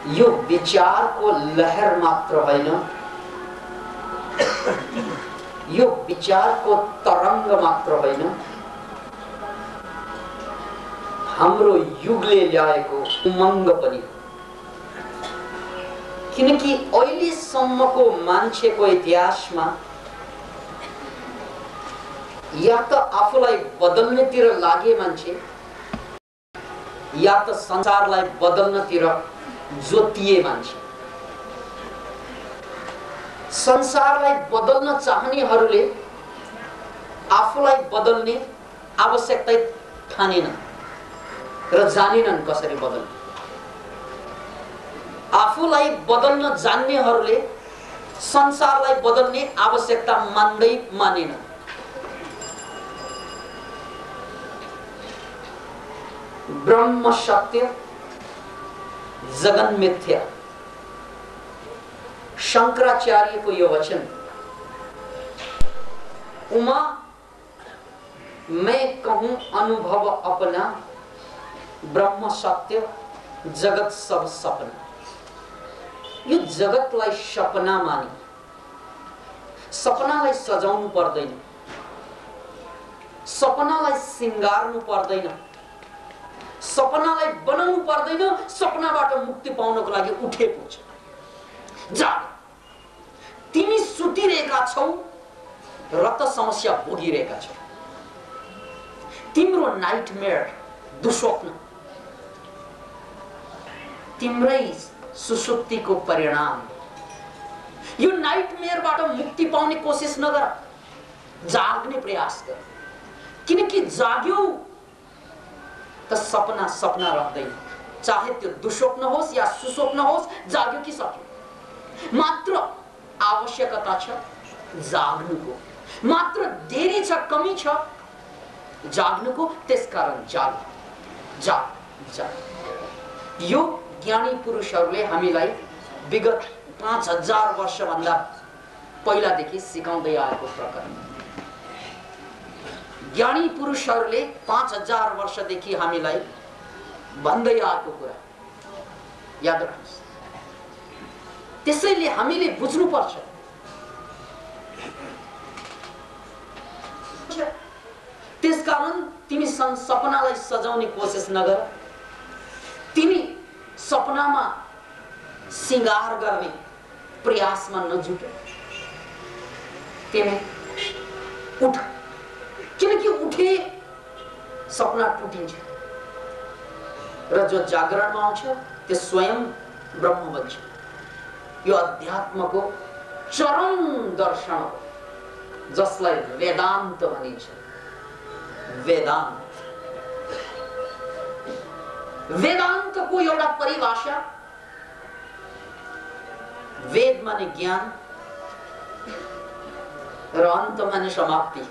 यो विचारको लहर मात्र होइन, यो विचारको तरंग मात्र होइन, हाम्रो युगले ल्याएको उमंग पनि। किनकि अहिलेसम्मको मान्छेको इतिहासमा या त आफूलाई बदल्नेतिर लागे मान्छे, या त संसारलाई बदल्नतिर जोतिए मान्छे। संसारलाई बदल्न चाहनेहरूले आफूलाई बदल्ने आवश्यकता ठानेनन् र जानेनन् कसरी बदल्ने। आफूलाई बदल्न जान्नेहरूले संसारलाई बदल्ने आवश्यकता मानेनन्। ब्रह्म सत्य, जगन मिथ्या। शंकराचार्य को यह वचन, उमा मैं कहूं अनुभव अपना, ब्रह्म सत्य जगत सब सपना। यो जगतलाई सपना मानी, सपनालाई सजाउनु पर्दैन, सपनालाई सिंगार्नु पर्दैन, सपनालाई बनाउनु पर्दैन। सपनाबाट मुक्ति पाउनको लागि उठेको छ। जा, तिमी सुतिरहेका छौ र त समस्या भोगिरहेका छौ। तिम्रो नाइटमेयर, दुस्वप्न, तिम्रै सुसुप्तिको परिणाम। यो नाइटमेयरबाट मुक्ति पाउने कोसिस नगर, जाग्ने प्रयास गर। किनकि जाग्यौ त सपना सपना रहँदैन। चाहे त्यो दुस्वप्न होस् या सुस्वप्न होस्, जाग्यो कि सक्यो। मात्र आवश्यकता छ जाग्नुको, मात्र देरी छ, कमी छ जाग्नुको। त्यसकारण जाग, जाग, जाग। यो ज्ञानी पुरुषहरूले हामीलाई विगत 5000 वर्षभन्दा पहिलादेखि सिकाउँदै आएको प्रकार। ज्ञानी पुरुषहरूले 5000 वर्षदेखि हामीलाई भन्दै आएको कुरा याद राख्नुस्। त्यसैले हामीले बुझ्नुपर्छ। त्यसकारण तिमी सपनालाई सजाउने कोसिस नगर, तिमी सपनामा सिंगार गर्ने प्रयासमा नजुट। तिमी उठ, किनकि उठे सपना टुटिन्छ र जो जागरणमा आउँछ त्यो स्वयं ब्रह्म बन्छ। यो अध्यात्मको चरम दर्शन हो, जसलाई वेदान्त भनिन्छ। वेदान्त, वेदान्तको एउटा परिभाषा, वेद माने ज्ञान र अन्त माने समाप्ति।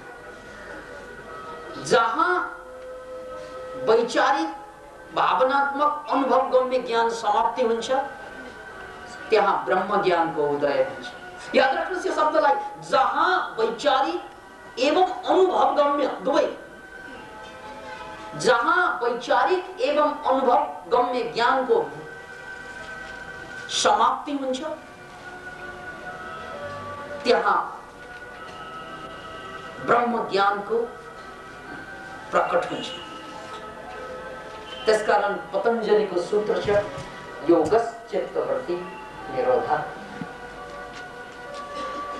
जहां वैचारिक भावनात्मक अनुभव गम्य ज्ञान समाप्ति हुन्छ, त्यहाँ ब्रह्म ज्ञान को उदय हुन्छ। याद राख्नुहोस् यो शब्दलाई, जहां वैचारिक एवं अनुभव गम्य दुवै, जहां वैचारिक एवं अनुभव गम्य ज्ञान को समाप्ति हुन्छ, त्यहाँ ब्रह्म ज्ञान को प्रकट हुन्छ। त्यसकारण पतंजलिको सूत्र छ, योगश्चित्तवृत्ति निरोधा।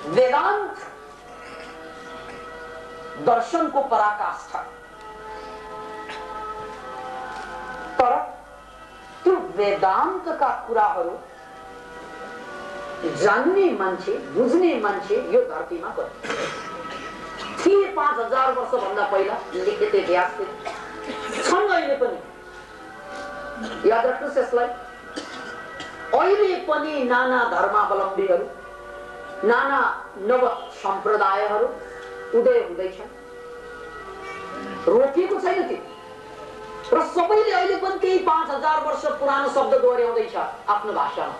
वेदांत दर्शन को पराकाष्ठा, तर त्यो वेदांत का कुराहरू जान्ने मान्छे, बुझ्ने मान्छे यो धरतीमा कति थिए? 5000 वर्ष भन्दा पहिला लिखित इतिहास छन् अहिले पनि। याद राख्नुहोस् यसलाई। अहिले पनि नाना धर्मावलम्बीहरू, नाना नव सम्प्रदायहरू उदय हुँदैछन्, रोकिएको छैन त्यो। र सबैले अहिले पनि त्यही 5000 वर्ष पुरानो शब्द दोहोर्याउँदैछ आफ्नो भाषामा,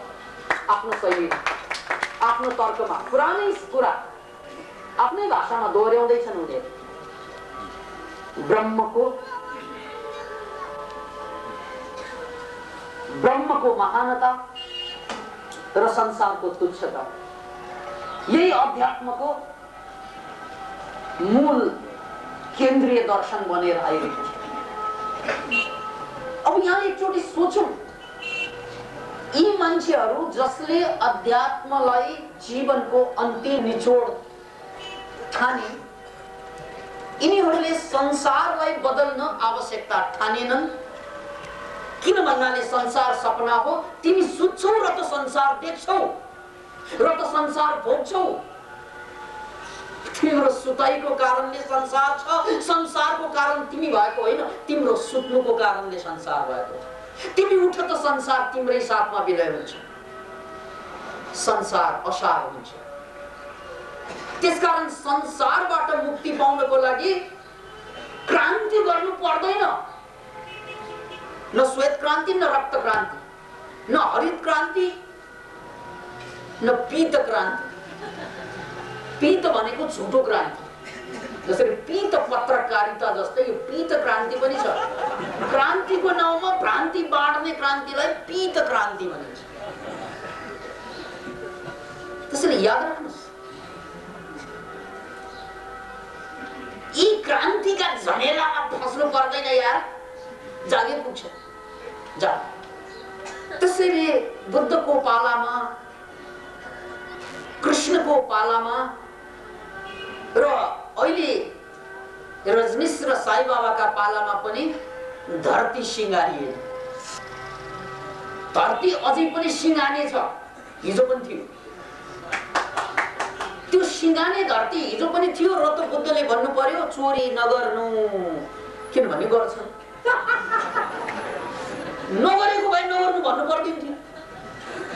आफ्नो शैलीमा, आफ्नो तर्कमा, पुरानै कुरा आफ्नै भाषामा दोहोर्याउँदैछन् उनीहरू। ब्रह्मको महानता, र संसारको तुच्छता। यही अध्यात्मको मूल केन्द्रीय दर्शन बनेर आइरहेको छ। अब यहाँ एकचोटि सोचौं, यी मान्छेहरू जसले अध्यात्मलाई जीवनको अन्तिम निचोड ठाने, यिनीहरूले संसारलाई बदल्न आवश्यकता ठानेनन्। किन भन्नाले संसार सपना हो, तिमी सुत्छौ र त संसार देख्छौ र त संसार भोग्छौ। तिम्रो सुताइको कारणले संसार छ, संसारको कारण तिमी भएको होइन, तिम्रो सुत्नुको कारणले संसार भएको। तिमी उठ त संसार तिम्रै साथमा विलय हुन्छ, संसार असार हुन्छ। त्यसकारण संसारबाट मुक्ति पाउनको लागि क्रान्ति गर्नु पर्दैन। न श्वेत क्रान्ति, न रक्त क्रान्ति, न हरित क्रान्ति, न पीत क्रान्ति। पीत भनेको झुटो क्रान्ति, जसरी पीत पत्रकारिता जस्तै यो पीत क्रान्ति पनि छ। क्रान्तिको नाउँमा भ्रान्ति बाँड्ने क्रान्तिलाई पीत क्रान्ति भनिन्छ। त्यसैले याद राख्नुहोस्, यी क्रान्तिका झमेलामा फस्नु पर्दैन यार, जागिर पुग्छ जा। त्यसैले बुद्धको पालामा, कृष्णको पालामा र अहिले रजनीश र साई बाबाका पालामा पनि धरती सिंगारिए। धरती अझै पनि सिंगाने छ, हिजो पनि थियो। त्यो सिंगाने धरती हिजो पनि थियो र त बुद्धले भन्नु पर्यो चोरी नगर्नु, किनभने गर्छन्। नगरेको भए नगर्नु भन्नु पर्दैन।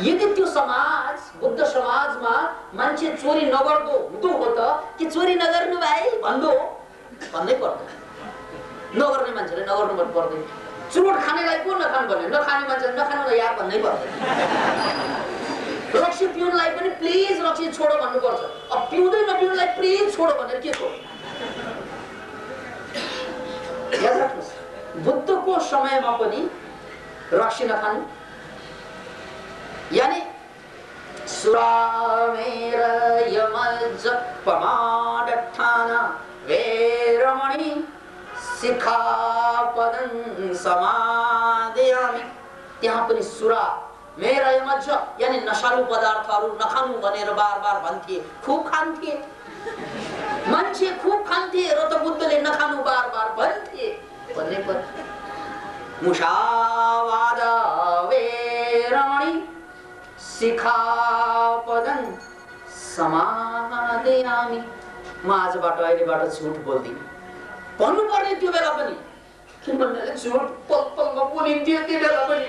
यदि त्यो समाज, बुद्ध समाजमा मान्छे चोरी नगर्दो हुँदो हो त कि चोरी नगर्नु भाइ भन्दो, भन्नै पर्दैन। नगर्ने मान्छेले नगर्नु भन्नु पर्दैन। चुरोट खानेलाई को नखानु भन्यो, नखाने मान्छेले नखानु यार भन्नै पर्दैन। रक्सी पिउनलाई पनि प्लिज रक्सी छोडो भन्नुपर्छ। अब पिउँदै नपिउनलाई प्लिज छोडो भनेर के छोडो? याद राख्नुहोस्, बुद्धको समयमा पनि रक्सी नखानु, यानी सुरामेर यमज पमाडठान वेरमणि सिक्खापदं समादयामि। त्यहाँ पनि सुरा मेरा यमज यानी नशालु पदार्थहरू नखानु भनेर बार बार भन्थे। खूब खान्थे मान्छे, खूब खान्थे र त बुद्धले नखानु बार बार भन्थे भन्ने पर्छ। मुसावाद वेरमणि सिक्खापदं समादयामि। म आजबाट अहिलेबाट झुट बोल्दिन भन्नु पर्ने त्यो बेला पनि, किनभने झुट पल पलमा बोलिन्थ्यो त्यो बेला पनि।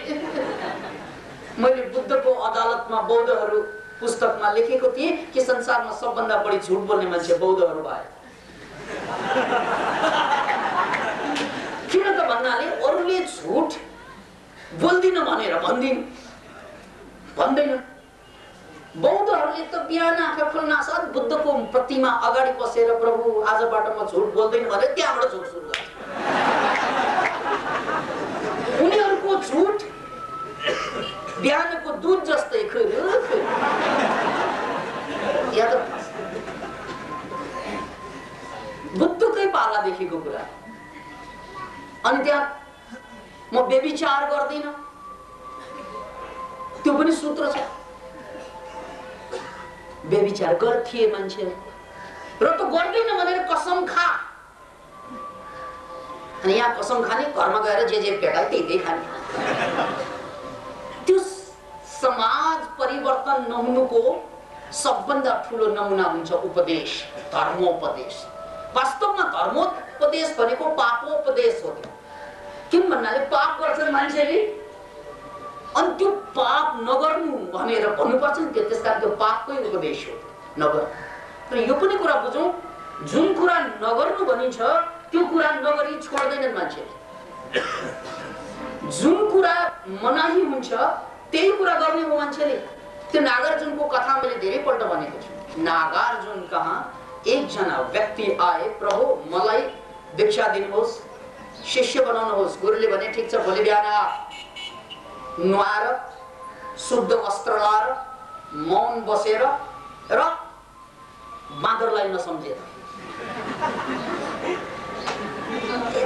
मैले बुद्धको अदालतमा बौद्धहरू पुस्तकमा लेखेको थिएँ कि संसारमा सबभन्दा बढी झुट बोल्ने मान्छे बौद्धहरू भए। किन त भन्नाले अरूले झुट बोल्दिन भनेर भन्दैन। बौद्धहरूले त बिहान आँखा खोल्नासाथ बुद्धको प्रतिमा अगाडि बसेर प्रभु आजबाट म झुट बोल्दैन भने त्यहाँबाट झुट सुरु गर्छ। उनीहरूको झुट बिहानको दूध जस्तै बुद्धकै पालादेखिको कुरा। अनि त्यहाँ म व्यभिचार गर्दिन, त्यो पनि सूत्र छ। व्यभिचार गर्थे मान्छे र त गर्दैन भनेर कसम खा। अनि यहाँ कसम खाने, घरमा गएर जे भेटाए त्यही खाने। त्यो समाज परिवर्तन नहुनुको सबभन्दा ठुलो नमुना हुन्छ उपदेश, धर्मोपदेश। वास्तवमा धर्मोपदेश भनेको पापोपदेश हो। किन भन्नाले पाप गर्छन् मान्छेले, अनि त्यो पाप नगर्नु भनेर भन्नुपर्छ नि, त्यसकारण त्यो पापकै उपदेश हो, नगर। तर यो पनि कुरा बुझौँ, जुन कुरा नगर्नु भनिन्छ त्यो कुरा नगरी छोड्दैनन् मान्छेले। जुन कुरा मनाही हुन्छ त्यही कुरा गर्ने हो मान्छेले। त्यो नागार्जुनको कथा मैले धेरैपल्ट भनेको छु। नागार्जुन कहाँ एकजना व्यक्ति आए, प्रभु मलाई दीक्षा दिनुहोस्, शिष्य बनाउनुहोस्। गुरुले भने ठिक छ, भोलि बिहान नुहाएर शुद्ध वस्त्र लाएर मौन बसेर र बाँदरलाई नसम्झेर।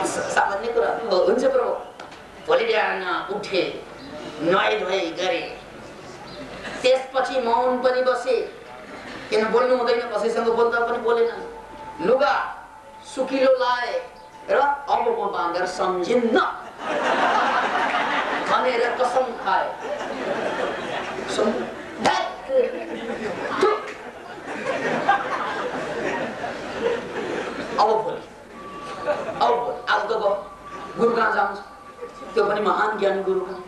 सामान्य कुरा हुन्छ प्रभु। भोलि बिहान उठे, नुहाई धुवाई गरे, त्यसपछि मौन पनि बसे, किन बोल्नु हुँदैन, कसैसँग बोल्दा पनि बोलेन। लुगा सुकिलो लाए र अब म बाँदर सम्झिन्न भनेर कसम खाए। अब भोलि आज त गुरु कहाँ जान्छ, त्यो पनि महान ज्ञानी गुरु कहाँ,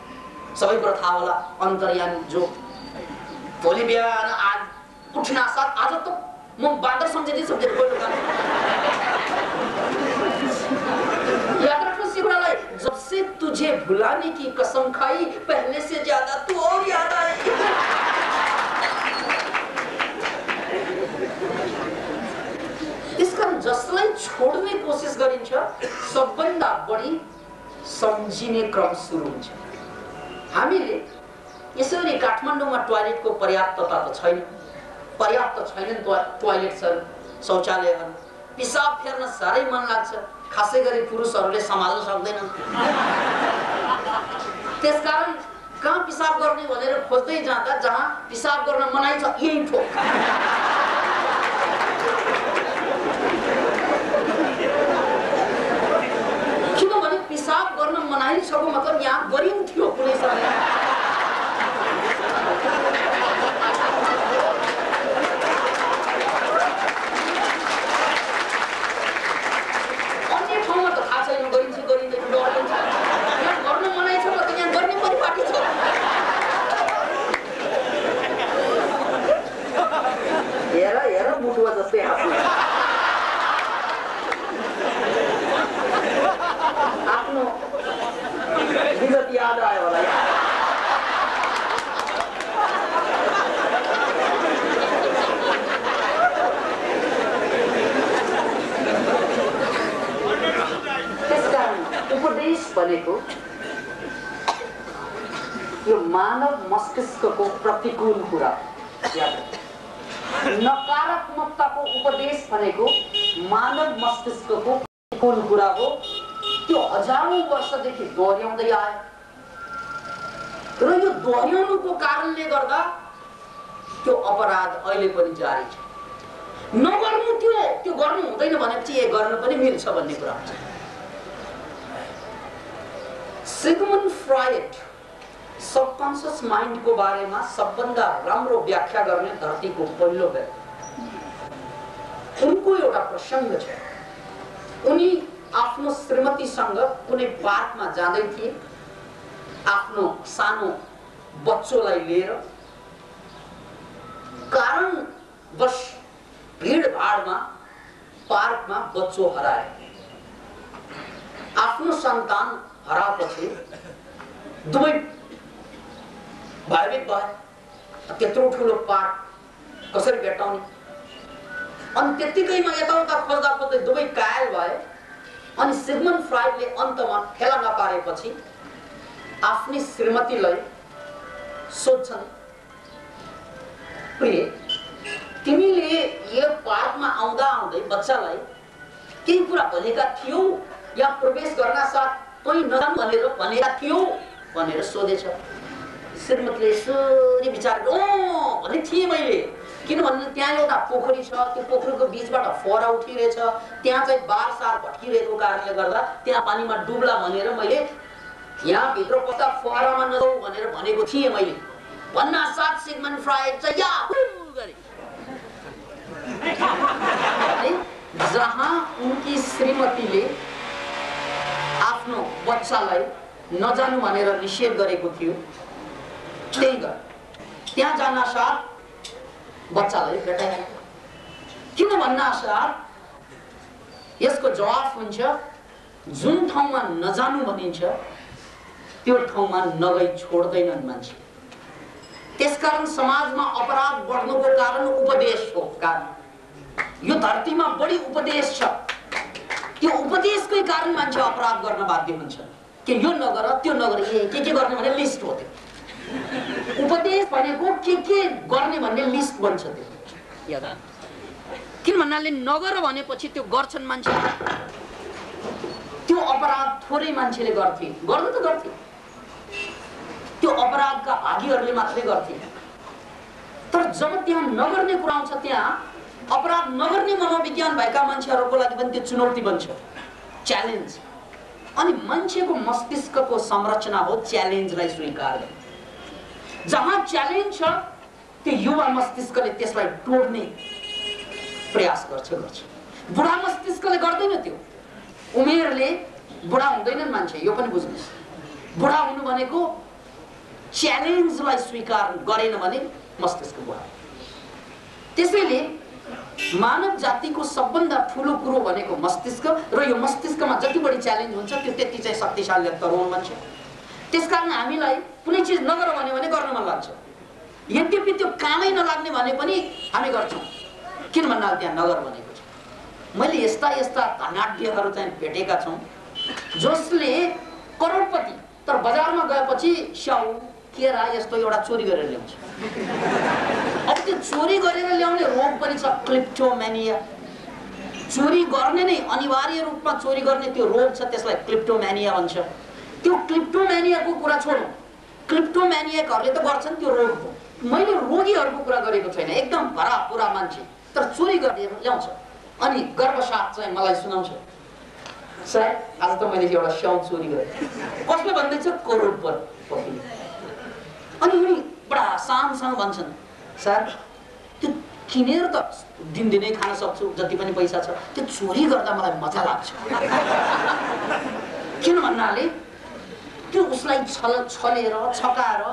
सबै कुरा थाहा होला, अन्तर्यामी जो। भोलि बिहान आज उठ्ना साथ आज त म बाँदर सम्झिँदै सम्झेर गयो। याद रखो सिमरालाई, जब से तुझे भुलाने की कसम खाई, पहले से ज्यादा तू और याद आई। त्यसकारण जसलाई छोड्ने कोसिस गरिन्छ सबभन्दा बढी सम्झिने क्रम सुरु हुन्छ। हामीले यसरी काठमाडौँमा टोयलेटको पर्याप्तता त छैन, पर्याप्त छैनन् टोयलेट्सहरू, शौचालयहरू। पिसाब फेर्न साह्रै मन लाग्छ, खासै गरी पुरुषहरूले सम्हाल्न सक्दैनन्। त्यसकारण कहाँ पिसाब गर्ने भनेर खोज्दै जाँदा जहाँ पिसाब गर्न मनाइ छ यही ठोक। किनभने पिसाब गर्न मनाइ छको मतलब यहाँ गरिन्थ्यो कुनै समय। आफ्नो विगत याद आयो होला। त्यसकारण उपदेश भनेको यो मानव मस्तिष्कको प्रतिकूल कुरा। नकारात्मकताको उपदेश भनेको मानव मस्तिष्कको प्रतिकूल कुरा हो। त्यो हजारौं वर्षदेखि दोहोर्याउँदै आयो र यो दोहोर्याउनुको कारणले गर्दा त्यो अपराध अहिले पनि जारी छ। नगर्नु त्यो गर्नु हुँदैन भनेपछि ए गर्न पनि मिल्छ भन्ने कुरा हुन्छ। सिगमन्ड फ्राइड सबकन्सियस माइन्डको बारेमा सबभन्दा राम्रो व्याख्या गर्ने धरतीको पहिलो व्यक्ति। उनको एउटा प्रसङ्ग छ। उनी आफ्नो श्रीमतीसँग कुनै पार्कमा जाँदै थिए, आफ्नो सानो बच्चोलाई लिएर। कारणवश भिडभाडमा पार्कमा बच्चो हराए। आफ्नो सन्तान हराएपछि दुवै भयभीत भए। त्यत्रो ठुलो पार्क कसरी भेट्टाउने? अनि त्यत्तिकैमा यताउता खोज्दा खोज्दै दुवै कायल भए। अनि सिगमन्ड फ्राइडले अन्तमा फेला नपारेपछि आफ्नी श्रीमतीलाई सोध्छन्, प्रिय, तिमीले यो पार्कमा आउँदा आउँदै बच्चालाई केही कुरा भनेका थियौ या प्रवेश गर्न साथ कोही नजानु भनेका थियौ भनेर सोधेछ। श्रीमतीले यसरी विचार भनेको थिएँ मैले, किनभने त्यहाँ एउटा पोखरी छ, त्यो पोखरीको बीचबाट फोहरा उठिरहेछ, त्यहाँ चाहिँ बारसार भट्किरहेको कारणले गर्दा त्यहाँ पानीमा डुब्ला भनेर मैले यहाँ भित्र पस्दा फोहरामा नजाऊ भनेर भनेको थिएँ मैले भन्न साथ सिगमन्ड फ्राइड चाहिँ याहू गरे। जहाँ उनकी श्रीमतीले आफ्नो बच्चालाई नजानु भनेर निषेध गरेको थियो त्यही गर त्यहाँ जान साथ बच्चालाई भेटाए। किन भन्न साथ यसको जवाफ हुन्छ, जुन ठाउँमा नजानु भनिन्छ त्यो ठाउँमा नगई छोड्दैनन् मान्छे। त्यसकारण समाजमा अपराध बढ्नुको कारण उपदेश हो। कारण यो धरतीमा बढी उपदेश छ, त्यो उपदेशकै कारण मान्छे अपराध गर्न बाध्य हुन्छ। कि यो नगर त्यो नगर के गर्ने भने लिस्ट हो त्यो। उपदेश भनेको के गर्ने भन्ने लिस्ट बन्छ त्यो याद। किन भन्नाले नगर भनेपछि त्यो गर्छन् मान्छे। त्यो अपराध थोरै मान्छेले गर्थे, गर्नु त गर्थे, त्यो अपराधका भागीहरूले मात्रै गर्थे। तर जब त्यहाँ नगर्ने कुरा आउँछ, त्यहाँ अपराध नगर्ने मनोविज्ञान भएका मान्छेहरूको लागि पनि त्यो चुनौती बन्छ, च्यालेन्ज। अनि मान्छेको मस्तिष्कको संरचना हो च्यालेन्जलाई स्वीकार गर्ने। जहाँ च्यालेन्ज छ त्यो युवा मस्तिष्कले त्यसलाई तोड्ने प्रयास गर्छ। बुढा मस्तिष्कले गर्दैन त्यो। उमेरले बुढा हुँदैनन् मान्छे, यो पनि बुझ्नुहोस्। बुढा हुनु भनेको च्यालेन्जलाई स्वीकार गरेन भने मस्तिष्क बुढा। त्यसैले मानव जातिको सबभन्दा ठुलो कुरो भनेको मस्तिष्क, र यो मस्तिष्कमा जति बढी च्यालेन्ज हुन्छ त्यो त्यति चाहिँ शक्तिशाली तरुण मान्छे। त्यसकारण हामीलाई कुनै चिज नगर भन्यो भने गर्न मन लाग्छ। यद्यपि त्यो कामै नलाग्ने भने पनि हामी गर्छौँ। किन भन्नाले त्यहाँ नगर भनेको छ। मैले यस्ता यस्ता धनाढ्यहरू चाहिँ भेटेका छौँ जसले करोडपति, तर बजारमा गएपछि स्याउ केरा यस्तो एउटा चोरी गरेर ल्याउँछ। अब त्यो चोरी गरेर ल्याउने रोग पनि छ, क्लिप्टोमेनिया। चोरी गर्ने नै अनिवार्य रूपमा चोरी गर्ने त्यो रोग छ, त्यसलाई क्लिप्टोमेनिया भन्छ। त्यो क्लिप्टोमेनियाको कुरा छोडौँ, क्लिप्टोमेनियाकहरूले त गर्छन् त्यो रोग हो। मैले रोगीहरूको कुरा गरेको छैन, एकदम भरापुरा मान्छे तर चोरी गरेर ल्याउँछ अनि गर्वसाथ चाहिँ मलाई सुनाउँछ, सायद आज त मैले एउटा स्याउ चोरी गरेँ। कसले भन्दैछ? करोडपति। अनि उनी बडा सामसँग भन्छन्, सर त्यो किनेर त दिनदिनै खान सक्छु, जति पनि पैसा छ, त्यो चोरी गर्दा मलाई मजा लाग्छ। किन भन्नाले त्यो उसलाई छलेर छकाएर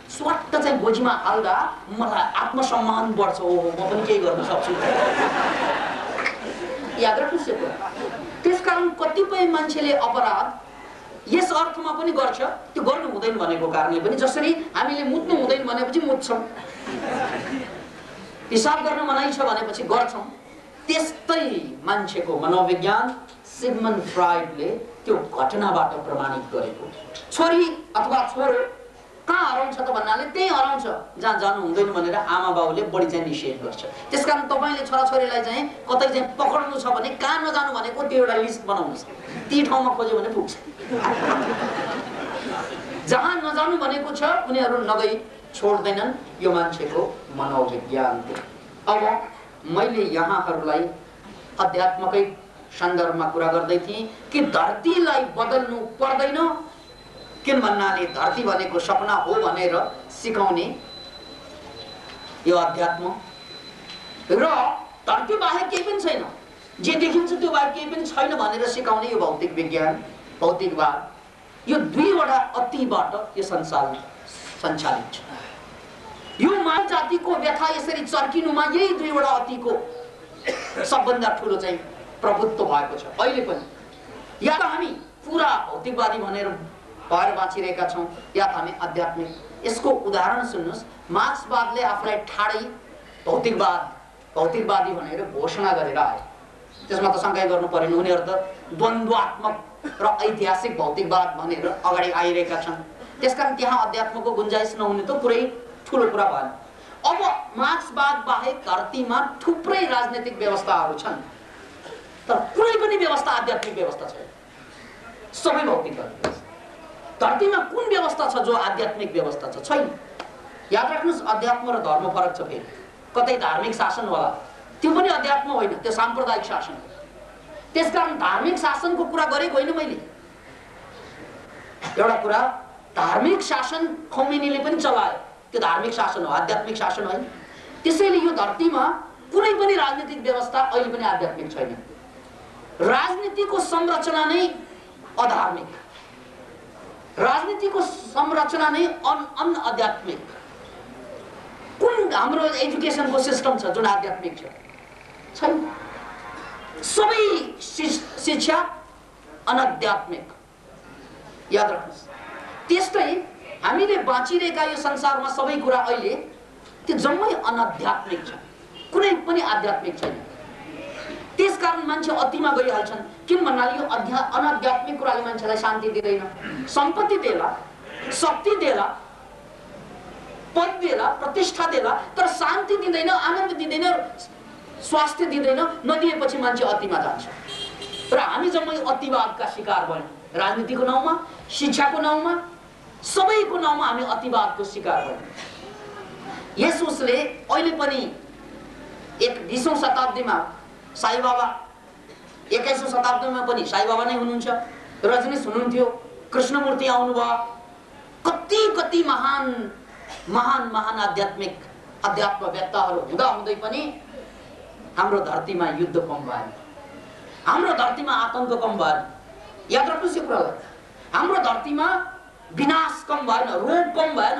स्वाट्ट चाहिँ गोजीमा हाल्दा मलाई आत्मसम्मान बढ्छ। ओहो, म पनि केही गर्न सक्छु। याद राख्नुहोस् यो कुरा। त्यसकारण कतिपय मान्छेले अपराध यस अर्थमा पनि गर्छ, त्यो गर्नु हुँदैन भनेको कारणले पनि। जसरी हामीले मुत्नु हुँदैन भनेपछि मुत्छौँ, हिसाब गर्न मनाइ छ भनेपछि गर्छौँ। त्यस्तै मान्छेको मनोविज्ञान सिगमन्ड फ्राइडले त्यो घटनाबाट प्रमाणित गरेको। छोरी अथवा छोरो कहाँ हराउँछ त भन्नाले त्यही हराउँछ जहाँ जानु हुँदैन भनेर आमा बाउले बढी चाहिँ निषेध गर्छ। त्यसकारण तपाईँले छोराछोरीलाई चाहिँ कतै चाहिँ पक्राउनु छ भने कहाँ नजानु भनेको त्यो एउटा लिस्ट बनाउनुहोस्। ती ठाउँमा खोज्यो भने पुग्छ। जहाँ नजानु भनेको छ उनीहरू नगई छोड्दैनन्। यो मान्छेको मनोविज्ञान हो। अब मैले यहाँहरूलाई अध्यात्मकै सन्दर्भमा कुरा गर्दै थिएँ कि धरतीलाई बदल्नु पर्दैन। किन भन्नाले धरती भनेको सपना हो भनेर सिकाउने यो अध्यात्म, र धरती बाहेक केही पनि छैन, जे देखिन्छ त्यो बाहेक केही पनि छैन भनेर सिकाउने यो भौतिक विज्ञान, भौतिकवाद। यो दुईवटा अतिबाट यो संसार सञ्चालित छ। यो मानव जातिको व्यथा यसरी चर्किनुमा यही दुईवटा अतिको सबभन्दा ठुलो चाहिँ प्रभुत्व भएको छ अहिले पनि। या त हामी पुरा भौतिकवादी भनेर भएर बाँचिरहेका छौँ, या त हामी आध्यात्मिक। यसको उदाहरण सुन्नुहोस्। मार्क्सवादले आफूलाई ठाडै भौतिकवादी भनेर घोषणा गरेर आए। त्यसमा त शङ्का गर्नु परेन, उनीहरू त द्वन्द्वात्मक र ऐतिहासिक भौतिकवाद भनेर अगाडि आइरहेका छन्। त्यसकारण त्यहाँ अध्यात्मको गुन्जाइस नहुने त पुरै ठुलो कुरा भएन। अब मार्क्सवाद बाहेक धरतीमा थुप्रै राजनीतिक व्यवस्थाहरू छन्, तर कुनै पनि व्यवस्था आध्यात्मिक व्यवस्था छैन, सबै भौतिकवादी। धरतीमा कुन व्यवस्था छ जो आध्यात्मिक व्यवस्था छ? छैन। याद राख्नुहोस्, अध्यात्म र धर्म फरक छ। फेरि कतै धार्मिक शासन होला, त्यो पनि अध्यात्म होइन, त्यो साम्प्रदायिक शासन हो। त्यसकारण धार्मिक शासनको कुरा गरेको होइन मैले। एउटा कुरा, धार्मिक शासन खौमेनीले पनि चलायो, त्यो धार्मिक शासन हो, आध्यात्मिक शासन होइन। त्यसैले यो धरतीमा कुनै पनि राजनीतिक व्यवस्था अहिले पनि आध्यात्मिक छैन। राजनीतिको संरचना नै अधार्मिक, राजनीतिको संरचना नै अनआध्यात्मिक। कुन हाम्रो एजुकेसनको सिस्टम छ जुन आध्यात्मिक छैन? सबै शिक्षा अनाध्यात्मिक। याद राख्नुहोस्। त्यस्तै हामीले बाँचिरहेका यो संसारमा सबै कुरा अहिले त्यो जम्मै अनाध्यात्मिक छ, कुनै पनि आध्यात्मिक छैन। त्यसकारण मान्छे अतिमा गइहाल्छन्। किन भन्नाले यो अनाध्यात्मिक कुराले मान्छेलाई शान्ति दिँदैन। सम्पत्ति देला, शक्ति देला, पद देला, प्रतिष्ठा देला, तर शान्ति दिँदैन, आनन्द दिँदैन, स्वास्थ्य दिँदैन, नदिएपछि मान्छे अतिमा जान्छ। र हामी जम्मै अतिवादका शिकार भयौँ। राजनीतिको नाउँमा, शिक्षाको नाउँमा, सबैको नाउँमा हामी अतिवादको शिकार भयौँ। यसुसले अहिले पनि 20औं शताब्दीमा साई बाबा, 21औं शताब्दीमा पनि साई बाबा नै हुनुहुन्छ, रजनीश हुनुहुन्थ्यो, कृष्णमूर्ति आउनुभयो, कति कति महान महान महान अध्यात्मवेत्ताहरू हुँदा हुँदै पनि हाम्रो धरतीमा युद्ध कम भएन, हाम्रो धरतीमा आतंक कम भएन। याद राख्नुहोस् यो कुरालाई, हाम्रो धरतीमा विनाश कम भएन, रोग कम भएन,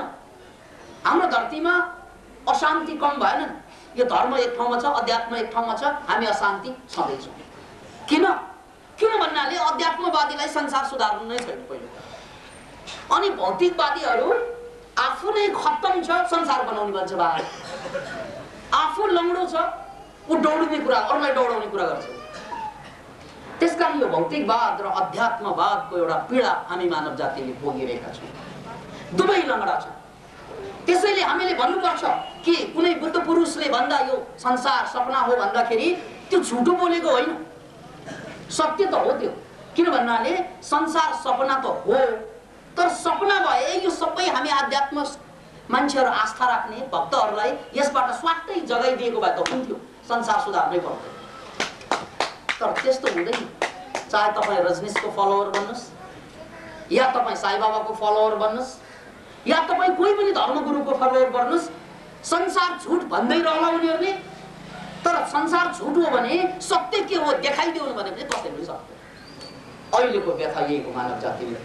हाम्रो धरतीमा अशान्ति कम भएन। यो धर्म एक ठाउँमा छ, अध्यात्म एक ठाउँमा छ, हामी अशान्ति छँदै छौँ। किन भन्नाले अध्यात्मवादीलाई संसार सुधार्नु नै छैन पहिलो, अनि भौतिकवादीहरू आफू नै खत्तम छ, संसार बनाउने भन्छ। बाहिर आफू लङ्गडो छ, ऊ दौडिने कुरा, अरूलाई दौडाउने कुरा गर्छ। त्यसकारण यो भौतिकवाद र अध्यात्मवादको एउटा पीडा हामी मानव जातिले भोगिरहेका छौँ। दुवै लङ्गडा छ। त्यसैले हामीले भन्नुपर्छ कि कुनै बुद्ध पुरुषले भन्दा यो संसार सपना हो भन्दाखेरि त्यो झुटो बोलेको होइन, सत्य त हो त्यो। किन भन्नाले संसार सपना त हो, तर सपना भए यो सबै हामी आध्यात्म मान्छेहरू आस्था राख्ने भक्तहरूलाई यसबाट स्वाटै जगाइदिएको भए त हुन्थ्यो, संसार सुधार्नै पर्दैन। तर त्यस्तो हुँदैन। चाहे तपाईँ रजनीशको फलोवर बन्नुहोस्, या तपाईँ साई बाबाको फलोवर बन्नुहोस्, या तपाईँ कोही पनि धर्मगुरुको फलोवर बन्नुहोस्, संसार झुट भन्दै रहला उनीहरूले। तर संसार झुट हो भने सत्य के हो देखाइदिउन् भने पनि कसैले पनि सक्दैन। अहिलेको व्यथा यही हो मानव जातिले।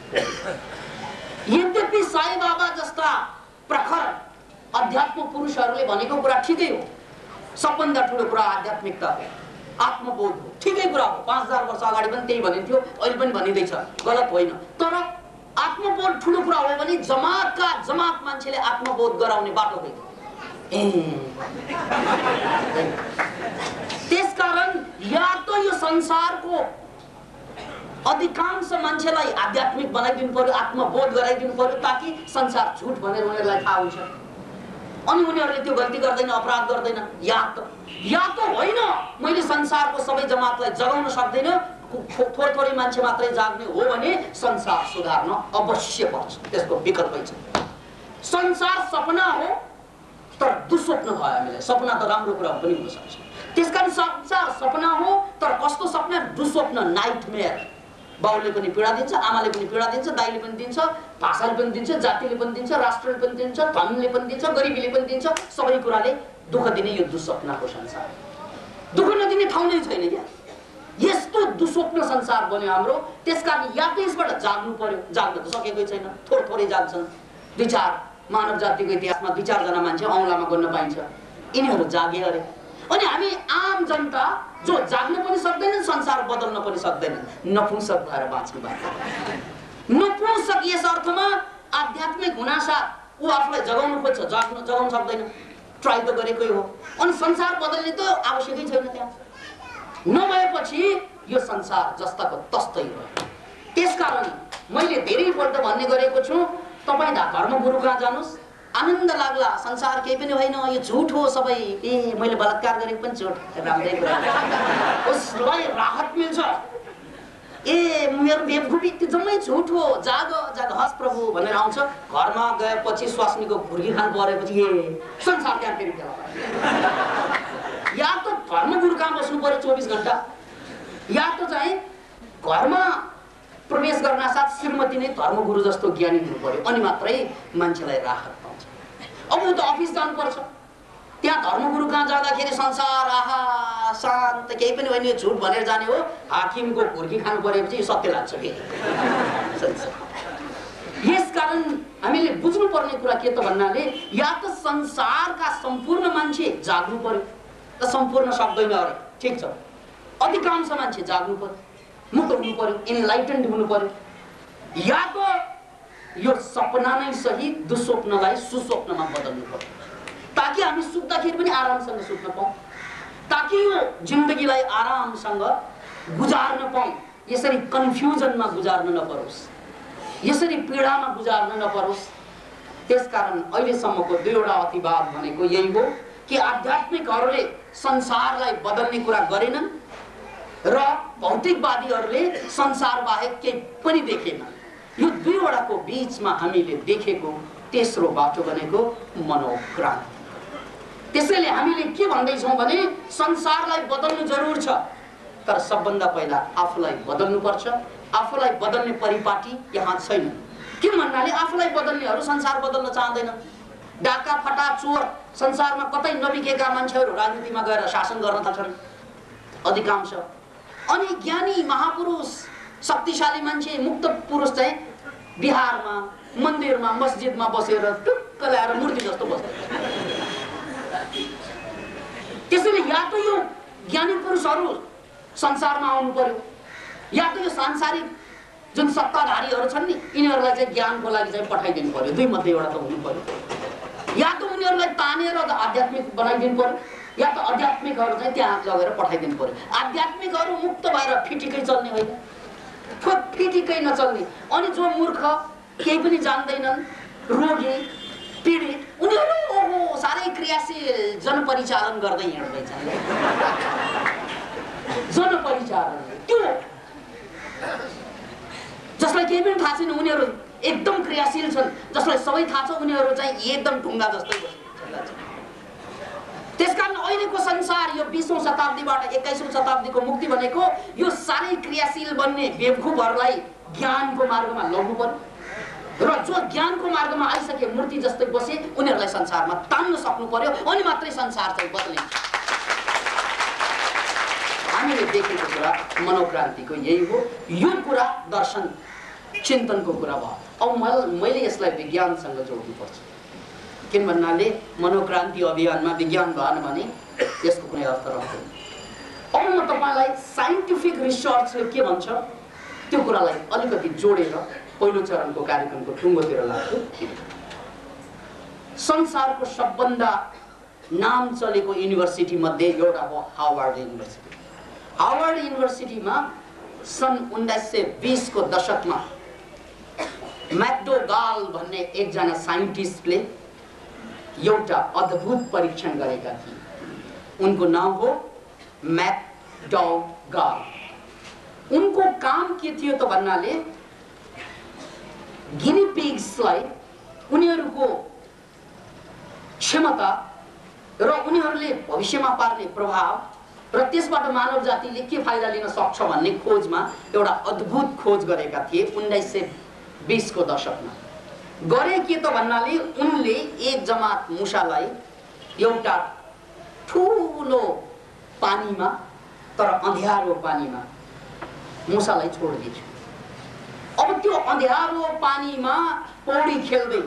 यद्यपि साई बाबा जस्ता प्रखर अध्यात्म पुरुषहरूले भनेको कुरा ठिकै हो, सबभन्दा ठुलो कुरा आध्यात्मिकता हो, आत्मबोध हो, ठिकै कुरा हो। 5000 वर्ष अगाडि पनि त्यही भनिन्थ्यो, अहिले पनि भनिँदैछ, गलत होइन। तर आत्मबोध ठुलो कुरा हो भने जमातका जमात मान्छेले आत्मबोध गराउने बाटो होइन। त्यसकारण या त यो संसारको अधिकांश मान्छेलाई आध्यात्मिक बनाइदिनु पर्यो, आत्मबोध गराइदिनु पर्यो, ताकि संसार झुट भनेर उनीहरूलाई थाहा हुन्छ, अनि उनीहरूले त्यो गल्ती गर्दैन, अपराध गर्दैन। या त होइन, मैले संसारको सबै जमातलाई जगाउन सक्दैन, थोरै मान्छे मात्रै जाग्ने हो भने संसार सुधार्न अवश्य पर्छ, त्यसको विकल्पै छ। संसार सपना हो तर दुस्वप्न भयो हामीलाई। सपना त राम्रो कुरा पनि हुन सक्छ। त्यसकारण संसार सपना हो, तर कस्तो सपना? दुस्वप्न, नाइटमेयर। बाउले पनि पीडा दिन्छ, आमाले पनि पीडा दिन्छ, दाइले पनि दिन्छ, भाषाले पनि दिन्छ, जातिले पनि दिन्छ, राष्ट्रले पनि दिन्छ, धनले पनि दिन्छ, गरिबीले पनि दिन्छ, सबै कुराले दुःख दिने यो दुस्वप्नको संसार। दुःख नदिने ठाउँ नै छैन क्या। यस्तो दुस्वप्न संसार बन्यो हाम्रो। त्यसकारण या त यसबाट जाग्नु पर्यो, जाग्न त सकेकै छैन, थोरै जाग्छन्। 2-4 मानव जातिको इतिहासमा 2-4 जना मान्छे औँलामा गन्न पाइन्छ, यिनीहरू जागे अरे। अनि हामी आम जनता जो जाग्न पनि सक्दैनन्, संसार बदल्न पनि सक्दैनन्, नपुंसक भएर बाँच्नु भएको। नपुंसक यस अर्थमा आध्यात्मिक हुनासाथ ऊ आफूलाई जगाउनु खोज्छ, जगाउन सक्दैन, ट्राई त गरेकै हो। अनि संसार बदल्ने त आवश्यकै छैन त्यहाँ। नभएपछि यो संसार जस्ताको तस्तै हो। त्यसकारण मैले धेरैपल्ट भन्ने गरेको छु, तपाईँ धर्मगुरु कहाँ जानुहोस्, आनन्द लाग्ला, संसार केही पनि होइन, यो झुट हो सबै। मैले बलात्कार गरेको पनि झुट, राम्रै कुरा, उसलाई राहत मिल्छ। मेरो बेवकुफी त्यो जम्मै झुट हो, जाग हस् प्रभु भनेर आउँछ। घरमा गएपछि स्वास्नीको भुर्गी खान परेपछि संसार त्यहाँ फेरि या त धर्मगुरु कहाँ बस्नु पर्यो 24 घण्टा, या त चाहिँ घरमा प्रवेश गर्न साथ श्रीमती नै धर्मगुरु जस्तो ज्ञानी हुनु पर्यो, अनि मात्रै मान्छेलाई राहत पाउँछ। अब ऊ त अफिस जानुपर्छ, त्यहाँ धर्मगुरु कहाँ जाँदाखेरि संसार आहा शान्त, केही पनि होइन, यो झुट भनेर जाने हो। हाकिमको भुर्की खानु परेपछि यो सत्य लाग्छ फेरि। यसकारण हामीले बुझ्नु पर्ने कुरा के त भन्नाले या त संसारका सम्पूर्ण मान्छे जाग्नु पर्यो, त सम्पूर्ण सक्दैन अरे, ठिक छ, अधिकांश मान्छे जाग्नु पर्यो, मुक्त हुनु पर्यो, इनलाइटेन्ड हुनु पर्यो। या त यो सपना नै सही, दुस्वप्नलाई सुस्वप्नमा बदल्नु पर्यो, ताकि हामी सुत्दाखेरि पनि आरामसँग सुत्न पाऊँ, ताकि यो जिन्दगीलाई आरामसँग गुजार्न पाऊँ। यसरी कन्फ्युजनमा गुजार्न नपरोस्, यसरी पीडामा गुजार्न नपरोस्। त्यसकारण अहिलेसम्मको दुईवटा अतिवाद भनेको यही हो कि आध्यात्मिकहरूले संसारलाई बदल्ने कुरा गरेनन् र भौतिकवादीहरूले संसार बाहेक केही पनि देखेनन्। यो दुईवटाको बीचमा हामीले देखेको तेस्रो बाटो भनेको मनोक्रान्ति। त्यसैले हामीले के भन्दैछौँ भने संसारलाई बदल्नु जरुर छ, तर सबभन्दा पहिला आफूलाई बदल्नु पर्छ। आफूलाई बदल्ने परिपाटी यहाँ छैन। के भन्नाले आफूलाई बदल्नेहरू संसार बदल्न चाहँदैन। डाका फटा चोर संसारमा कतै नबिकेका मान्छेहरू राजनीतिमा गएर शासन गर्न थाल्छन् अधिकांश। अनि ज्ञानी महापुरुष शक्तिशाली मान्छे मुक्त पुरुष चाहिँ बिहारमा मन्दिरमा मस्जिदमा बसेर टुक्क ल्याएर मूर्ति जस्तो बस्छ। त्यसैले या त यो ज्ञानी पुरुषहरू संसारमा आउनु पर्यो, या त यो सांसारिक जुन सत्ताधारीहरू छन् नि यिनीहरूलाई चाहिँ ज्ञानको लागि चाहिँ पठाइदिनु पर्यो। दुई मध्ये एउटा त हुनु पर्यो। या त उनीहरूलाई तानेर आध्यात्मिक बनाइदिनु पर्यो, या त आध्यात्मिकहरू चाहिँ त्यहाँ लगेर पठाइदिनु पर्यो। आध्यात्मिकहरू मुक्त भएर फिटिकै चल्ने होइन, फिटिकै नचल्ने। अनि जो मूर्ख केही पनि जान्दैनन्, रोगी पीडित, उनीहरू ओहो साह्रै क्रियाशील जनपरिचालन गर्दै हिँड्दैछन्। जनपरिचालन त्यो जसलाई केही पनि थाहा छैन उनीहरू एकदम क्रियाशील छन्, जसलाई सबै थाहा छ उनीहरू चाहिँ एकदम ढुङ्गा जस्तै बस्छन्। त्यसकारण अहिलेको संसार यो 20औं शताब्दीबाट 21औं शताब्दीको मुक्ति भनेको यो साह्रै क्रियाशील बन्ने बेवकुफहरूलाई ज्ञानको मार्गमा लग्नु पर्यो र जो ज्ञानको मार्गमा आइसके मूर्ति जस्तै बसे उनीहरूलाई संसारमा तान्न सक्नु पर्यो। अनि मात्रै संसार चाहिँ बदलिन्छ। हामीले देखेको कुरा मनोक्रान्तिको यही हो। यो कुरा दर्शन चिन्तनको कुरा भयो। अब मैले यसलाई विज्ञानसँग जोड्नुपर्छ। किन भन्नाले मनोक्रान्ति अभियानमा विज्ञान भएन भने यसको कुनै अर्थ रहँदैन। अब म तपाईलाई साइन्टिफिक रिसर्चले के भन्छ त्यो कुरालाई अलिकति जोडेर पहिलो चरणको कार्यक्रमको टुङ्गोतिर लाग्छु। संसारको सबभन्दा नाम चलेको युनिभर्सिटी मध्ये एउटा हो हार्वर्ड युनिभर्सिटी। हार्वर्ड युनिभर्सिटीमा सन् 1920 को दशकमा मैकडोगाल भन्ने एकजना साइन्टिस्टले एउटा अद्भुत परीक्षण गरेका थिए। उनको नाम हो मैकडोगाल। उनको काम के थियो त भन्नाले गिनी पिग्सलाई उनीहरूको क्षमता र उनीहरूले भविष्यमा पार्ने प्रभाव र त्यसबाट मानव जातिले के फाइदा लिन सक्छ भन्ने खोजमा एउटा अद्भुत खोज गरेका थिए 1920 को दशकमा। गरे के त भन्नाले उनले एक जमात मुसालाई एउटा ठुलो पानीमा तर अँध्यारो पानीमा मुसालाई छोडिदियो। अब त्यो अँध्यारो पानीमा पौडी खेल्दै,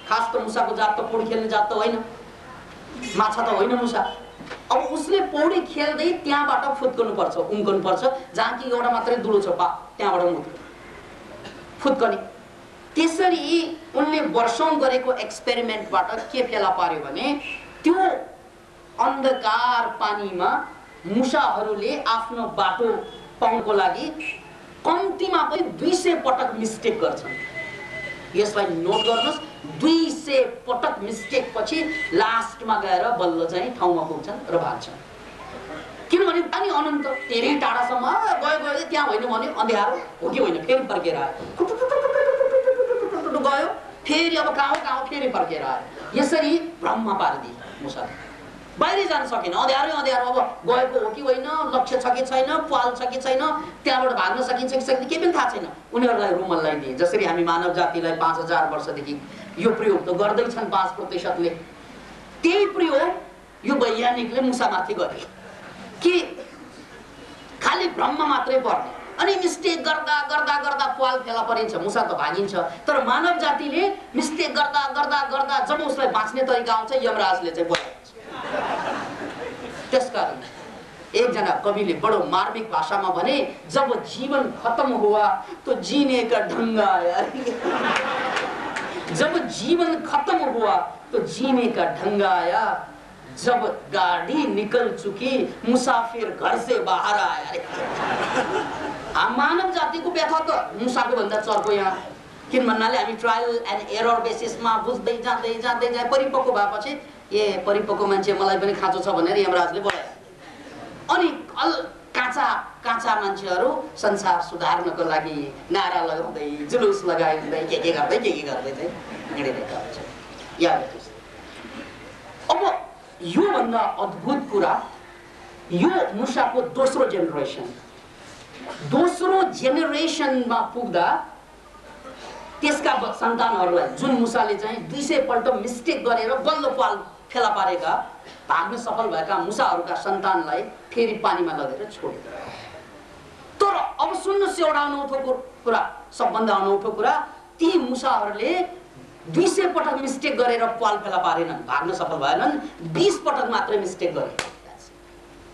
खास त मुसाको जात त पौडी खेल्ने जात त होइन, माछा त होइन मुसा। अब उसले पौडी खेल्दै त्यहाँबाट फुत्कनु पर्छ, उम्कनु पर्छ, जहाँ कि एउटा मात्रै दुलो छ त्यहाँबाट फुत्कने। त्यसरी उनले वर्षौं गरेको एक्सपेरिमेन्टबाट के फेला पार्यो भने त्यो अन्धकार पानीमा मुसाहरूले आफ्नो बाटो पाउनको लागि कम्तीमा पनि 200 पटक मिस्टेक गर्छन्। यसलाई नोट गर्नुस्, 200 पटक मिस्टेक पछि लास्टमा गएर बल्ल चाहिँ ठाउँमा पुग्छन् र भाग्छन्। किनभने पानी अनन्त धेरै टाढासम्म गयो त्यहाँ होइन भने अँध्यारो हो कि होइन, फेरि फर्केर आयो, गयो फेरि अब कहाँ फेरि फर्केर आयो। यसरी भ्रममा पारिदिए मुसा, बाहिर जान सकेन। अँध्यारो अब गएको हो कि होइन, लक्ष्य छ कि छैन, पाल छ कि छैन, त्यहाँबाट भाग्न सकिन्छ कि सक्दैन केही पनि थाहा छैन। उनीहरूलाई रुमल्लाई दिए। जसरी हामी मानव जातिलाई 5000 वर्षदेखि यो प्रयोग त गर्दैछन् 5%ले, त्यही प्रयोग यो वैज्ञानिकले मुसामाथि गरे कि खालि भ्रममा मात्रै पर्ने। अनि मिस्टेक गर्दा गर्दा गर्दा पाल फेला परिन्छ, मुसा त भागिन्छ। तर मानव जातिले मिस्टेक गर्दा गर्दा गर्दा जब उसलाई बाँच्ने तरिका आउँछ यमराजले चाहिँ बोलाउँछ। त्यसकारण एकजना कविले बडो मार्मिक भाषामा भने, जब जीवन खत्म हुआ तो जीने का ढंग आया। जब जीवन खत्म हुआ तो जीने का ढंग आया, जब गाड़ी निकल चुकी मुसाफिर घर से बाहर आया। मानव जातिको व्यथा त मुसाको भन्दा चर्को यहाँ किन भन्नाले हामी ट्रायल एन्ड एरर बेसिसमा बुझ्दै जाँदै जाँदै जाँदै परिपक्व भएपछि ए परिपक्व मान्छे मलाई पनि खाँचो छ भनेर यमराजले बोलाए। अनि काँचा काँचा मान्छेहरू संसार सुधार्नको लागि नारा लगाउँदै जुलुस लगाउँदै के गर्दै चाहिँ हिँडिरहेका हुन्छ। याद राख्नुहोस्। अब योभन्दा अद्भुत कुरा यो मुसाको दोस्रो जेनेरेसनमा पुग्दा त्यसका सन्तानहरूलाई जुन मुसाले चाहिँ 200 पल्ट मिस्टेक गरेर बल्ल पाल फेला पारेका भाग्न सफल भएका मुसाहरूका सन्तानलाई फेरि पानीमा लगेर छोड्यो। तर अब सुन्नुहोस् एउटा अनौठो कुरा, सबभन्दा अनौठो कुरा, ती मुसाहरूले 200 पटक मिस्टेक गरेर पाल फेला पारेनन्, भाग्न सफल भएनन्, 20 पटक मात्रै मिस्टेक गरे।